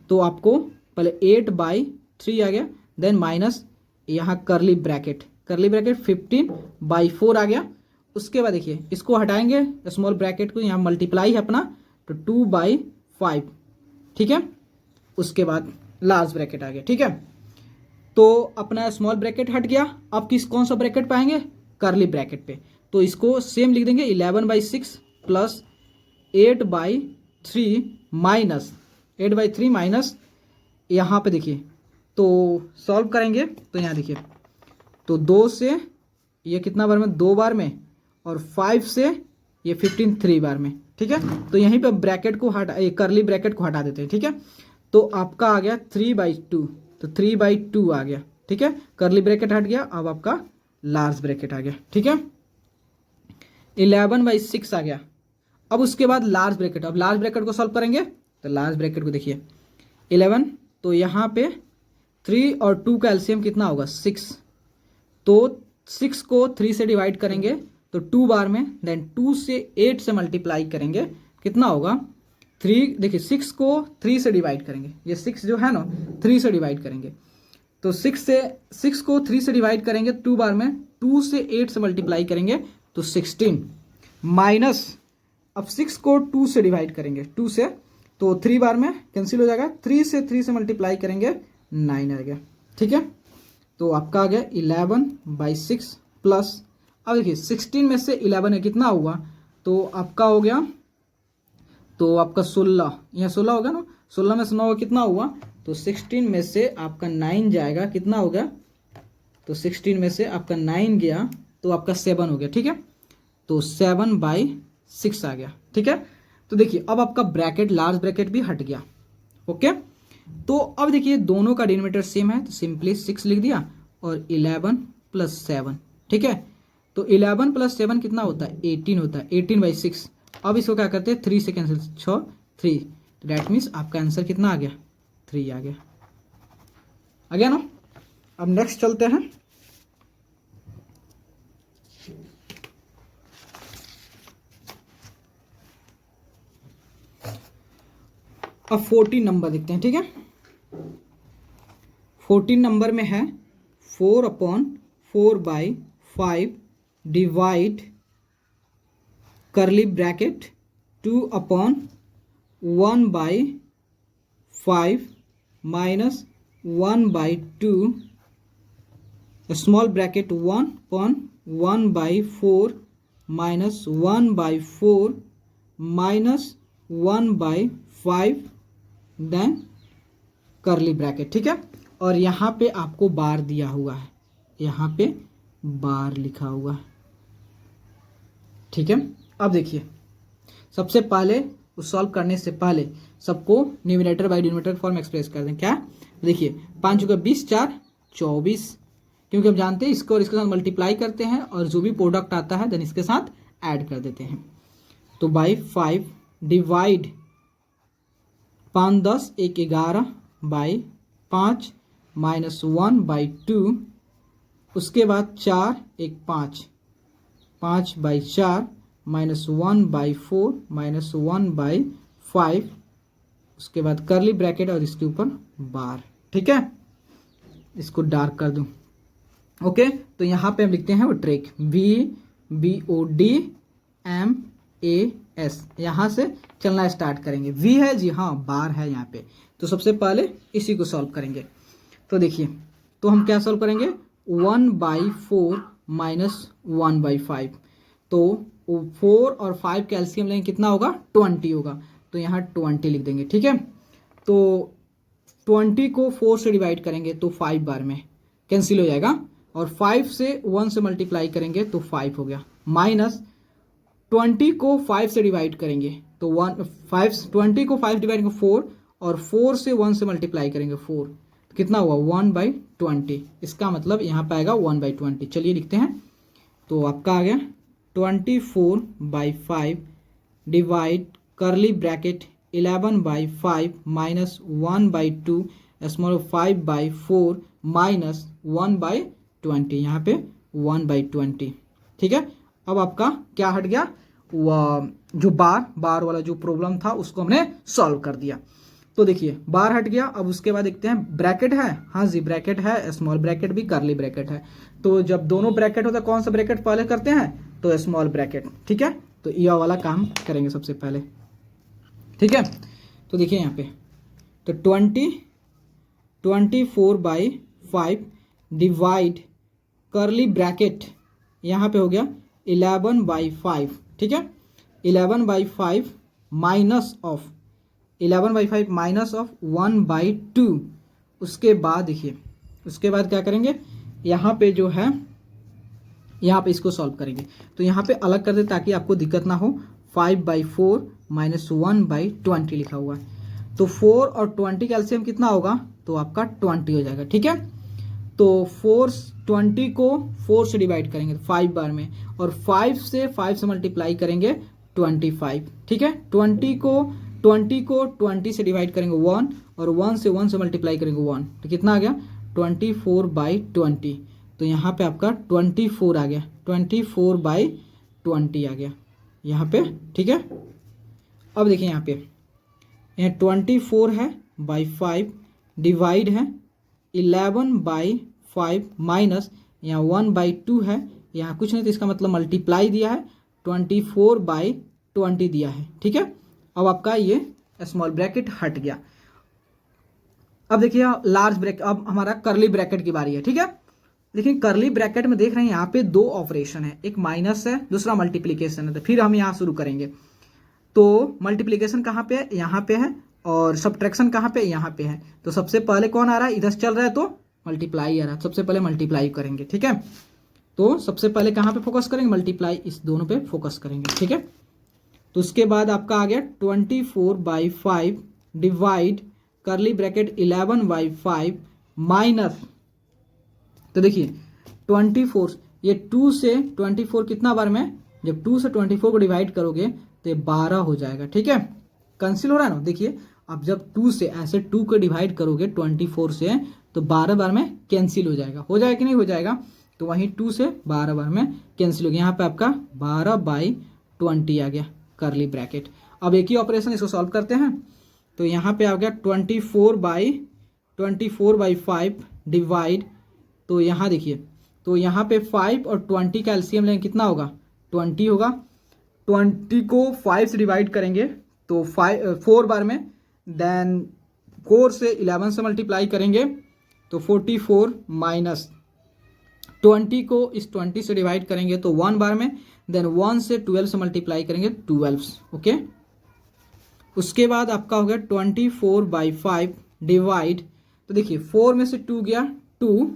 तो आपको पहले 8/3 आ गया, देन माइनस यहाँ करली ब्रैकेट 15/4 आ गया। उसके बाद देखिए इसको हटाएंगे स्मॉल ब्रैकेट को, यहाँ मल्टीप्लाई है अपना, तो 2/5, ठीक है। उसके बाद लार्ज ब्रैकेट आ गया, ठीक है। तो अपना स्मॉल ब्रैकेट हट गया, अब कौन सा ब्रैकेट पाएंगे, करली ब्रैकेट पे। तो इसको सेम लिख देंगे 11/6 प्लस 8/3 माइनस 8/3 माइनस, यहाँ पे देखिए तो सॉल्व करेंगे तो यहाँ देखिए, तो 2 से ये कितना बार में, 2 बार में, और 5 से ये 15 3 बार में, ठीक है। तो यहीं पे ब्रैकेट को करली ब्रैकेट को हटा देते हैं, ठीक है। तो आपका आ गया 3/2, तो 3/2 आ गया, ठीक है। करली ब्रैकेट हट गया, अब आपका लार्ज ब्रैकेट आ गया, ठीक है। 11/6 आ गया। अब उसके बाद लार्ज ब्रैकेट, अब लार्ज ब्रैकेट को सॉल्व करेंगे, तो लार्ज ब्रैकेट को देखिए 11, तो यहाँ पे 3 और 2 का एलसीएम कितना होगा, 6, तो 6 को 3 से डिवाइड करेंगे तो 2 बार में, देन 2 से 8 से मल्टीप्लाई करेंगे, कितना होगा 3, देखिए 6 को 3 से डिवाइड करेंगे, ये 6 जो है ना 3 से डिवाइड करेंगे, तो 6 को 3 से डिवाइड करेंगे 2 बार में, 2 से 8 से मल्टीप्लाई करेंगे तो 16, माइनस अब 6 को 2 से डिवाइड करेंगे 2 से, तो 3 बार में कैंसिल हो जाएगा, 3 से मल्टीप्लाई करेंगे 9 आ गया, ठीक है। तो आपका आ गया 11/6 प्लस, अब देखिए 16 में से 11 है कितना हुआ, तो आपका हो गया, तो आपका 16, यहाँ 16 होगा ना, 16 में से 9 कितना हुआ, तो 16 में से आपका 9 जाएगा, कितना हो गया, तो 16 में से आपका 9 गया तो आपका 7 हो गया, ठीक है। तो 7/6 आ गया, ठीक है। तो देखिए अब आपका ब्रैकेट, लार्ज ब्रैकेट भी हट गया, ओके। तो अब देखिए दोनों का डिनोमिनेटर सेम है, तो सिंपली 6 लिख दिया और 11 + 7, ठीक है। तो 11 + 7 कितना होता है, 18 होता है, 18/6। अब इसको क्या करते हैं, 3 से कैंसिल, 6 3, तो डैट मीन्स आपका आंसर कितना आ गया, 3 आ गया ना। अब नेक्स्ट चलते हैं। अब 14 नंबर देखते हैं, ठीक है। 14 नंबर में है 4/4/5 divide curly bracket 2/1/5 minus 1/2 small bracket 1/1/4 minus 1/4 minus 1/5 then curly bracket, ठीक है। और यहाँ पे आपको बार दिया हुआ है, यहाँ पे बार लिखा हुआ है, ठीक है। अब देखिए सबसे पहले उस सॉल्व करने से पहले सबको numerator by denominator form express कर दें। क्या, देखिए 5 × 20 4 24, क्योंकि हम जानते हैं इसको और इसके साथ मल्टीप्लाई करते हैं और जो भी प्रोडक्ट आता है देन इसके साथ ऐड कर देते हैं। तो बाई 5 डिवाइड 5 10 1 11 बाई 5 माइनस 1/2, उसके बाद 4 1 5 5/4 माइनस 1/4 माइनस 1/5, उसके बाद करली ब्रैकेट और इसके ऊपर बार, ठीक है। इसको डार्क कर दूं, ओके। तो यहाँ पे हम लिखते हैं वो ट्रिक VBODMAS, यहाँ से चलना स्टार्ट करेंगे। V है जी, हाँ बार है यहाँ पे, तो सबसे पहले इसी को सॉल्व करेंगे। तो देखिए, तो हम क्या सॉल्व करेंगे, 1/4 माइनस 1/5, तो 4 और 5 कैल्शियम लेंगे, कितना होगा 20 होगा, तो यहाँ 20 लिख देंगे, ठीक है। तो 20 को 4 से डिवाइड करेंगे तो 5 बार में कैंसिल हो जाएगा, और 5 से 1 से मल्टीप्लाई करेंगे तो 5 हो गया, माइनस 20 को 5 से डिवाइड करेंगे तो 20 को 5 डिवाइड करेंगे 4, और 4 से 1 से मल्टीप्लाई करेंगे 4, तो कितना हुआ 1/20, इसका मतलब यहाँ पे आएगा 1/20। चलिए लिखते हैं, तो आपका आ गया 24/5 divide curly bracket 11/5 minus 1/2 small 5/4 minus 1/20, यहाँ पे 1/20, ठीक है। अब आपका क्या हट गया, जो बार वाला जो प्रॉब्लम था उसको हमने सॉल्व कर दिया। तो देखिए बार हट गया। अब उसके बाद देखते हैं ब्रैकेट है, हाँ जी ब्रैकेट है, स्मॉल ब्रैकेट भी करली ब्रैकेट है। तो जब दोनों ब्रैकेट होता है कौन सा ब्रैकेट पहले करते हैं, तो स्मॉल ब्रैकेट, ठीक है। तो यह वाला काम करेंगे सबसे पहले, ठीक है। तो देखिए यहाँ पे, तो 24/5 डिवाइड करली ब्रैकेट, यहाँ पे हो गया 11/5, ठीक है। 11/5 माइनस ऑफ 1/2, उसके बाद देखिए, उसके बाद क्या करेंगे, यहाँ पे जो है, यहाँ पे इसको सॉल्व करेंगे। तो यहाँ पे अलग कर दे ताकि आपको दिक्कत ना हो। 5/4 माइनस 1/20 लिखा हुआ है, तो 4 और 20 का एलसीएम कितना होगा, तो आपका 20 हो जाएगा, ठीक है। तो 20 को 4 से डिवाइड करेंगे 5 बार में, और 5 से मल्टीप्लाई करेंगे 25, ठीक है। 20 को 20 से डिवाइड करेंगे 1, और 1 से मल्टीप्लाई करेंगे 1, तो कितना आ गया 24/20। तो यहाँ पे आपका 24 आ गया, 24/20 आ गया यहाँ पे, ठीक है। अब देखिए यहाँ पे, यहाँ 24 है बाई 5 डिवाइड है 11/5 माइनस यहाँ 1/2 है, यहाँ कुछ नहीं, तो इसका मतलब मल्टीप्लाई दिया है, 24/20 दिया है, ठीक है। अब आपका ये स्मॉल ब्रैकेट हट गया। अब देखिए लार्ज ब्रैकेट, अब हमारा करली ब्रैकेट की बारी है, ठीक है। लेकिन करली ब्रैकेट में देख रहे हैं यहाँ पे 2 ऑपरेशन है, एक माइनस है, दूसरा मल्टीप्लिकेशन है। तो फिर हम यहाँ शुरू करेंगे। तो मल्टीप्लिकेशन कहाँ पे है, यहाँ पे है, और सब्ट्रैक्शन कहाँ पे, यहाँ पे है। तो सबसे पहले कौन आ रहा है, इधर चल रहा है तो मल्टीप्लाई आ रहा है, सबसे पहले मल्टीप्लाई करेंगे, ठीक है। तो सबसे पहले कहाँ पे फोकस करेंगे, मल्टीप्लाई, इस दोनों पे फोकस करेंगे, ठीक है। तो उसके बाद आपका आ गया 24/5 डिवाइड करली ब्रैकेट 11/5 माइनस, तो देखिए 24, ये 2 से 24 कितना बार में, जब 2 से 24 को डिवाइड करोगे तो ये 12 हो जाएगा। ठीक है, कैंसिल हो रहा है ना। देखिए अब जब 2 से ऐसे 2 को डिवाइड करोगे 24 से तो 12 बार में कैंसिल हो जाएगा कि नहीं हो जाएगा। तो वहीं 2 से 12 बार में कैंसिल हो गया। यहाँ पे आपका 12/20 आ गया करली ब्रैकेट। अब एक ही ऑपरेशन इसको सॉल्व करते हैं। तो यहाँ पे आ गया 24/5 डिवाइड, तो यहाँ देखिए, तो यहाँ पे 5 और 20 का एलसीएम लेंगे, कितना होगा 20 होगा। 20 को 5 से डिवाइड करेंगे तो 4 बार में, देन 4 से 11 से मल्टीप्लाई करेंगे तो 44 माइनस 20 को इस 20 से डिवाइड करेंगे तो 1 बार में, देन 1 से 12 से मल्टीप्लाई करेंगे 12। ओके, उसके बाद आपका हो गया 24/5 डिवाइड, तो देखिए 4 में से 2 गया 2,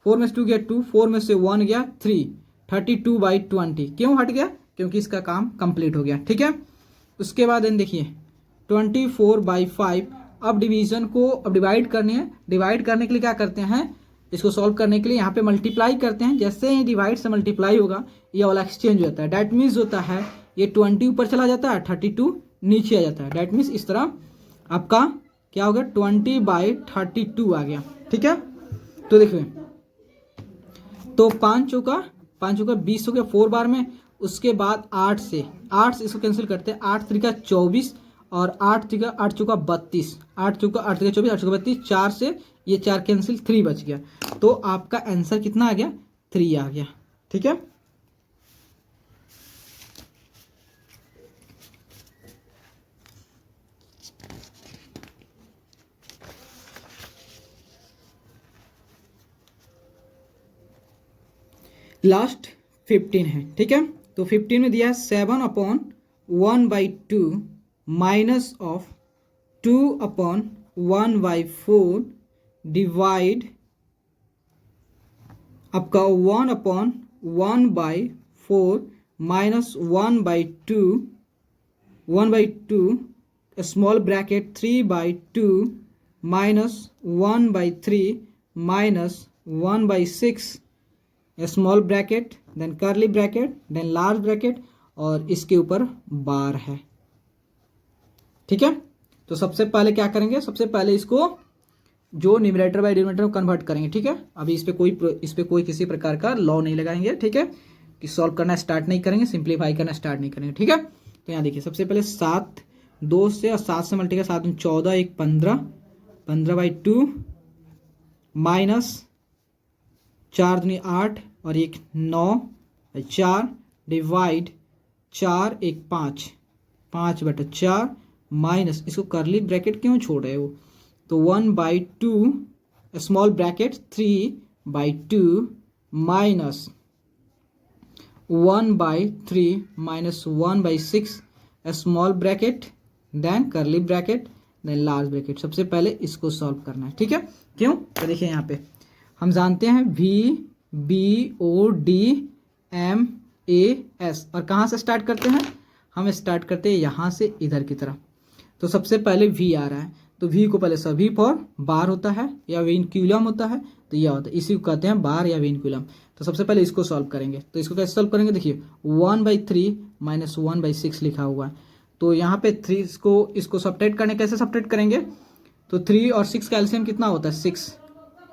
4 में से 2 गया 2, 4 में से 1 गया 3, 32/20। क्यों हट गया, क्योंकि इसका काम कंप्लीट हो गया। ठीक है, उसके बाद देखिए 24/5, अब डिवीजन को अब डिवाइड करनी है। डिवाइड करने के लिए क्या करते हैं, इसको सॉल्व करने के लिए यहाँ पे मल्टीप्लाई करते हैं। जैसे ही डिवाइड से मल्टीप्लाई होगा ये वाला एक्सचेंज हो जाता है। डैट मीन्स होता है ये 20 ऊपर चला जाता है, 32 नीचे आ जाता है। डैट मीन्स इस तरह आपका क्या हो गया 20/32 आ गया। ठीक है, तो देखिए तो 5 चौका 20 हो गया 4 बार में। उसके बाद 8 से इसको कैंसिल करते हैं, 8 त्रिका 24 और 8 चौका 32, 8 चौका 24, 8 चौका 32, 4 से ये 4 कैंसिल, 3 बच गया। तो आपका आंसर कितना आ गया 3 आ गया। ठीक है, लास्ट 15 है। ठीक है, तो 15 में दिया है 7/1/2 माइनस ऑफ 2/1/4 डिवाइड आपका 1/1/4 minus 1/2 small bracket 3/2 minus 1/3 minus 1/6 small bracket, then curly bracket, then large bracket, और इसके ऊपर बार है। ठीक है, तो सबसे पहले क्या करेंगे, सबसे पहले इसको जो न्यूमरेटर बाय डिनोमिनेटर में कन्वर्ट करेंगे। ठीक है, अभी इस पे कोई किसी प्रकार का लॉ नहीं लगाएंगे। ठीक है, कि सॉल्व करना स्टार्ट नहीं करेंगे, सिंप्लीफाई करना स्टार्ट नहीं करेंगे। ठीक है, तो यहाँ देखिए सबसे पहले 7 2 से और 7 से मल्टीप्लाई 7 में 14, 1 15, 15/2 माइनस 4 दूनी 8 और 1 9/4 डिवाइड 4 1 5, 5/4 माइनस, इसको करली ब्रैकेट क्यों छोड़ रहे हो, तो 1/2 small bracket 3/2 minus 1/3 minus 1/6 small bracket, then curly bracket, then large bracket. सबसे पहले इसको सॉल्व करना है। ठीक है, क्यों, तो देखिए यहाँ पे हम जानते हैं VBODMAS, और कहाँ से स्टार्ट करते हैं, हम स्टार्ट करते हैं यहाँ से इधर की तरफ। तो सबसे पहले V आ रहा है, तो V को पहले सभी फॉर बार होता है या विनक्यूलम होता है, तो यह होता है, इसी को कहते हैं बार या विनक्यूलम। तो सबसे पहले इसको सॉल्व करेंगे, तो इसको कैसे सॉल्व करेंगे, देखिए 1/3 माइनस 1/6 लिखा हुआ है। तो यहाँ पे 3 को इसको सब्ट्रैक्ट करने, कैसे सब्ट्रैक्ट करेंगे, तो 3 और 6 का एलसीएम कितना होता है 6,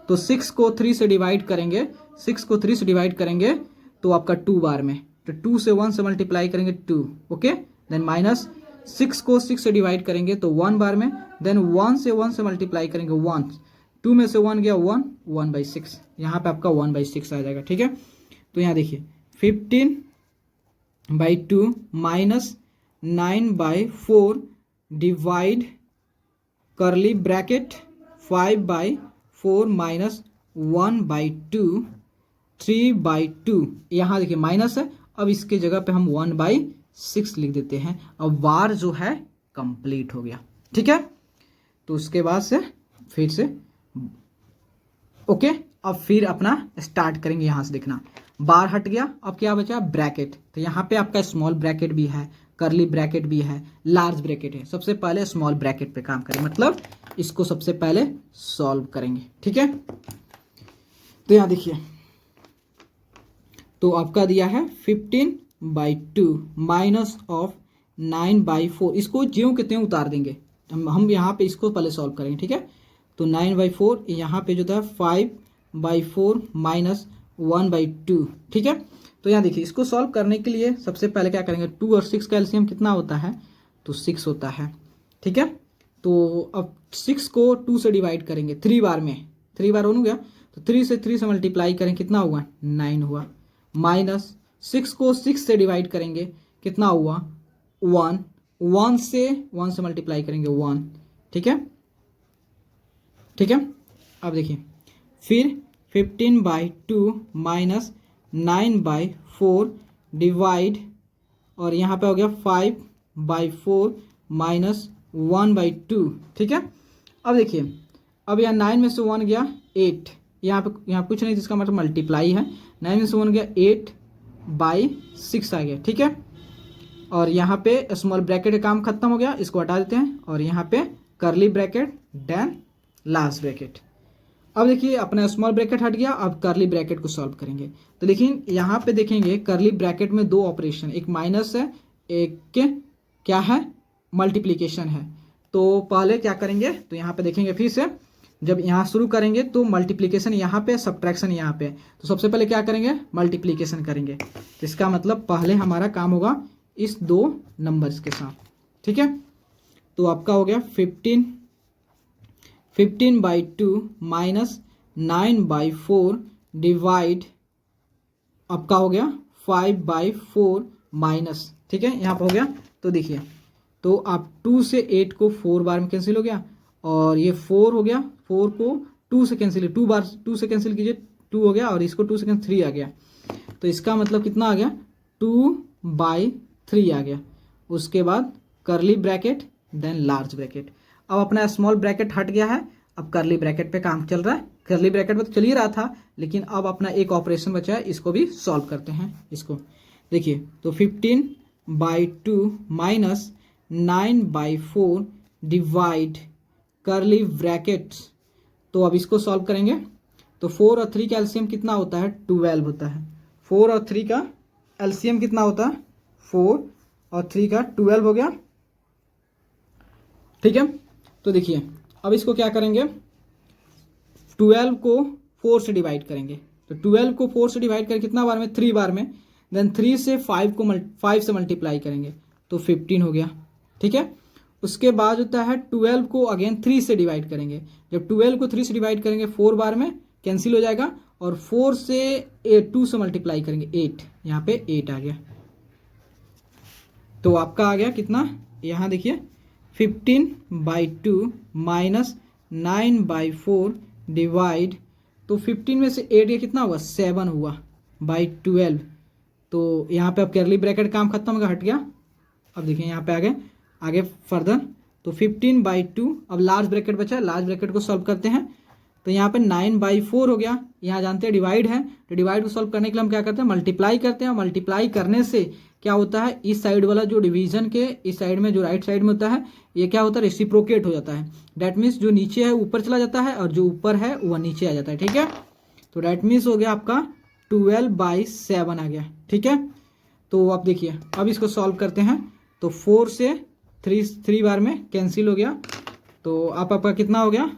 तो 6 को 3 से डिवाइड करेंगे, 6 को 3 से डिवाइड करेंगे तो आपका 2 बार में, तो 2 से 1 से मल्टीप्लाई करेंगे 2, ओके, देन माइनस 6 को 6 से डिवाइड करेंगे तो 1 बार में, देन 1 से मल्टीप्लाई करेंगे 1, 2 में से 1 गया 1, 1/6, यहाँ पे आपका 1/6 आ जाएगा। ठीक है, तो यहाँ देखिए 15/2 minus 9/4 divide curly bracket 5/4 minus 1/2 3/2, यहाँ देखिए माइनस है, अब इसके जगह पे हम 1/6 लिख देते हैं। अब बार जो है कंप्लीट हो गया। ठीक है, तो उसके बाद से फिर से ओके, अब फिर अपना स्टार्ट करेंगे। यहाँ से देखना बार हट गया, अब क्या बचा ब्रैकेट, तो यहाँ पे आपका स्मॉल ब्रैकेट भी है, करली ब्रैकेट भी है, लार्ज ब्रैकेट है। सबसे पहले स्मॉल ब्रैकेट पे काम करें, मतलब इसको सबसे पहले सॉल्व करेंगे। ठीक है, तो यहाँ देखिए, तो आपका दिया है 15/2 माइनस ऑफ 9/4, इसको ज्यों के त्यों उतार देंगे। हम यहाँ पे इसको पहले सॉल्व करेंगे, ठीक है। तो 9/4 यहाँ पे जो था 5/4 माइनस 1/2, ठीक है। तो यहाँ देखिए, इसको सॉल्व करने के लिए सबसे पहले क्या करेंगे, 2 और 6 का एलसीएम कितना होता है, तो 6 होता है, ठीक है। तो अब 6 को 2 से डिवाइड करेंगे 3 बार में, 3 बार हो गया, तो 3 से 3 से मल्टीप्लाई करें, कितना हुआ, 9 हुआ, माइनस 6 को 6 से डिवाइड करेंगे, कितना हुआ, 1, 1 से मल्टीप्लाई करेंगे 1, ठीक है, ठीक है। अब देखिए, फिर 15/2 माइनस 9/4 डिवाइड, और यहाँ पे हो गया 5/4 माइनस 1/2, ठीक है। अब देखिए, अब यहाँ 9 में से 1 गया 8, यहाँ कुछ नहीं, जिसका मतलब मल्टीप्लाई है, 9 में से 1 गया 8/6 आ गया, ठीक है। और यहाँ पे स्मॉल ब्रैकेट का काम खत्म हो गया, इसको हटा देते हैं, और यहाँ पे करली ब्रैकेट देन लास्ट ब्रैकेट। अब देखिए, अपना स्मॉल ब्रैकेट हट गया, अब करली ब्रैकेट को सॉल्व करेंगे। तो देखिए, यहाँ पे देखेंगे करली ब्रैकेट में 2 ऑपरेशन, एक माइनस है, एक क्या है, मल्टीप्लिकेशन है। तो पहले क्या करेंगे, तो यहाँ पे देखेंगे, फिर से जब यहाँ शुरू करेंगे तो मल्टीप्लिकेशन यहाँ पे, सब्ट्रैक्शन यहाँ पे, तो सबसे पहले क्या करेंगे, मल्टीप्लिकेशन करेंगे। तो इसका मतलब पहले हमारा काम होगा इस 2 नंबर्स के साथ, ठीक है। तो आपका हो गया 15/2 माइनस 9/4 डिवाइड, आपका हो गया 5/4 माइनस, ठीक है, यहाँ पर हो गया। तो देखिए, तो आप 2 से 8 को 4 बार में कैंसिल हो गया, और ये 4 हो गया, 4 को 2 से कैंसिल, 2 बार 2 से कैंसिल कीजिए, 2 हो गया, और इसको 2 से कैंसिल 3 आ गया। तो इसका मतलब कितना आ गया, 2/3 आ गया। उसके बाद करली ब्रैकेट देन लार्ज ब्रैकेट। अब अपना स्मॉल ब्रैकेट हट गया है, अब करली ब्रैकेट पे काम चल रहा है। करली ब्रैकेट में तो चल ही रहा था, लेकिन अब अपना एक ऑपरेशन बचा है, इसको भी सॉल्व करते हैं। इसको देखिए, तो 15/2 माइनस 9/4 डिवाइड करली ब्रैकेट्स, तो अब इसको सॉल्व करेंगे। तो 4 और 3 का एलसीएम कितना होता है, 12 होता है। 4 और 3 का एलसीएम कितना होता है, 4 और 3 का 12 हो गया, ठीक है। तो देखिए, अब इसको क्या करेंगे, 12 को 4 से डिवाइड करेंगे। तो 12 को 4 से डिवाइड करें कितना बार में, 3 बार में, देन 3 से 5 से मल्टीप्लाई करेंगे, तो 15 हो गया, ठीक है। उसके बाद होता है 12 को अगेन 3 से डिवाइड करेंगे। जब 12 को 3 से डिवाइड करेंगे 4 बार में कैंसिल हो जाएगा, और 4 से 2 से मल्टीप्लाई करेंगे 8, यहाँ पे 8 आ गया। तो आपका आ गया कितना, यहाँ देखिए 15/2 माइनस 9/4 डिवाइड, तो 15 में से 8 गया, कितना हुआ, 7 हुआ, /12। तो यहाँ पे अब करली ब्रैकेट काम खत्म होगा, हट गया। अब देखिए, यहाँ पे आगे फर्दर, तो 15/2, अब लार्ज ब्रैकेट बचा है, लार्ज ब्रैकेट को सॉल्व करते हैं। तो यहाँ पे 9/4 हो गया, यहाँ जानते हैं डिवाइड है, तो डिवाइड को सॉल्व करने के लिए हम क्या करते हैं, मल्टीप्लाई करते हैं। मल्टीप्लाई करने से क्या होता है, इस साइड वाला जो डिवीजन के इस साइड में, जो राइट साइड में होता है, ये क्या होता है, रेसिप्रोकेट हो जाता है। डैट मीन्स जो नीचे है ऊपर चला जाता है, और जो ऊपर है वह नीचे आ जाता है, ठीक है। तो डैट मीन्स हो गया आपका 12/7 आ गया, ठीक है। तो आप देखिए, अब इसको सॉल्व करते हैं। तो 4 से 3 बार में कैंसिल हो गया, तो आपका कितना हो गया,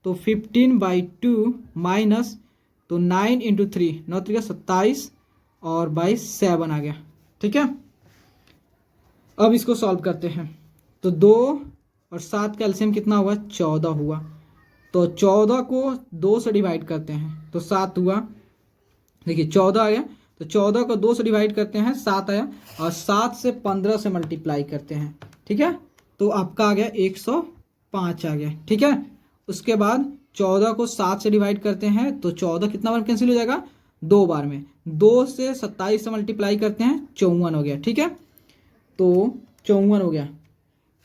तो 15/2 माइनस, तो 9 × 3, 9 3 27, और 7 आ गया, ठीक है। अब इसको सॉल्व करते हैं। तो 2 और 7 का एलसीएम कितना हुआ, 14 हुआ। तो 14 को 2 से डिवाइड करते हैं, तो 7 हुआ। देखिए 14 आ गया, तो 14 को 2 से डिवाइड करते हैं, 7 आया, और 7 से 15 से मल्टीप्लाई करते हैं, ठीक है। तो आपका आ गया 105 आ गया, ठीक है। उसके बाद 14 को 7 से डिवाइड करते हैं, तो 14 कितना बार कैंसिल हो जाएगा, 2 बार में। 2 से 27 से मल्टीप्लाई करते हैं, 54 हो गया, ठीक है। तो 54 हो गया।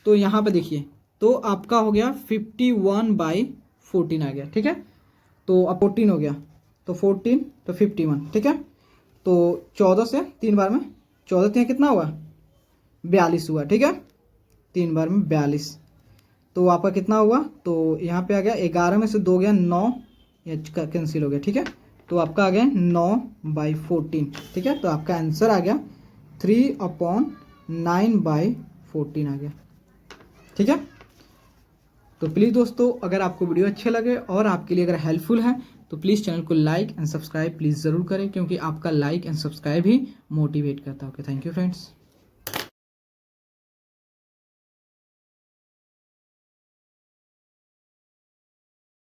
तो यहाँ पे देखिए, तो आपका हो गया 51/14 आ गया, ठीक है। तो अब 14 हो गया, तो 14 तो 51, ठीक है। तो 14 से 3 बार में, 14 3 कितना हुआ, 42 हुआ, ठीक है। 3 बार में 42, तो आपका कितना हुआ, तो यहाँ पे आ गया 11 में से 2 गया 9, ये कैंसिल हो गया, ठीक है। तो आपका आ गया 9/14, ठीक है। तो आपका आंसर आ गया 3/9 9/14 आ गया। ठीक है, तो प्लीज़ दोस्तों अगर आपको वीडियो अच्छे लगे और आपके लिए अगर हेल्पफुल है तो प्लीज़ चैनल को लाइक एंड सब्सक्राइब प्लीज़ ज़रूर करें, क्योंकि आपका like and subscribe he motivate करता है। Okay, thank you friends.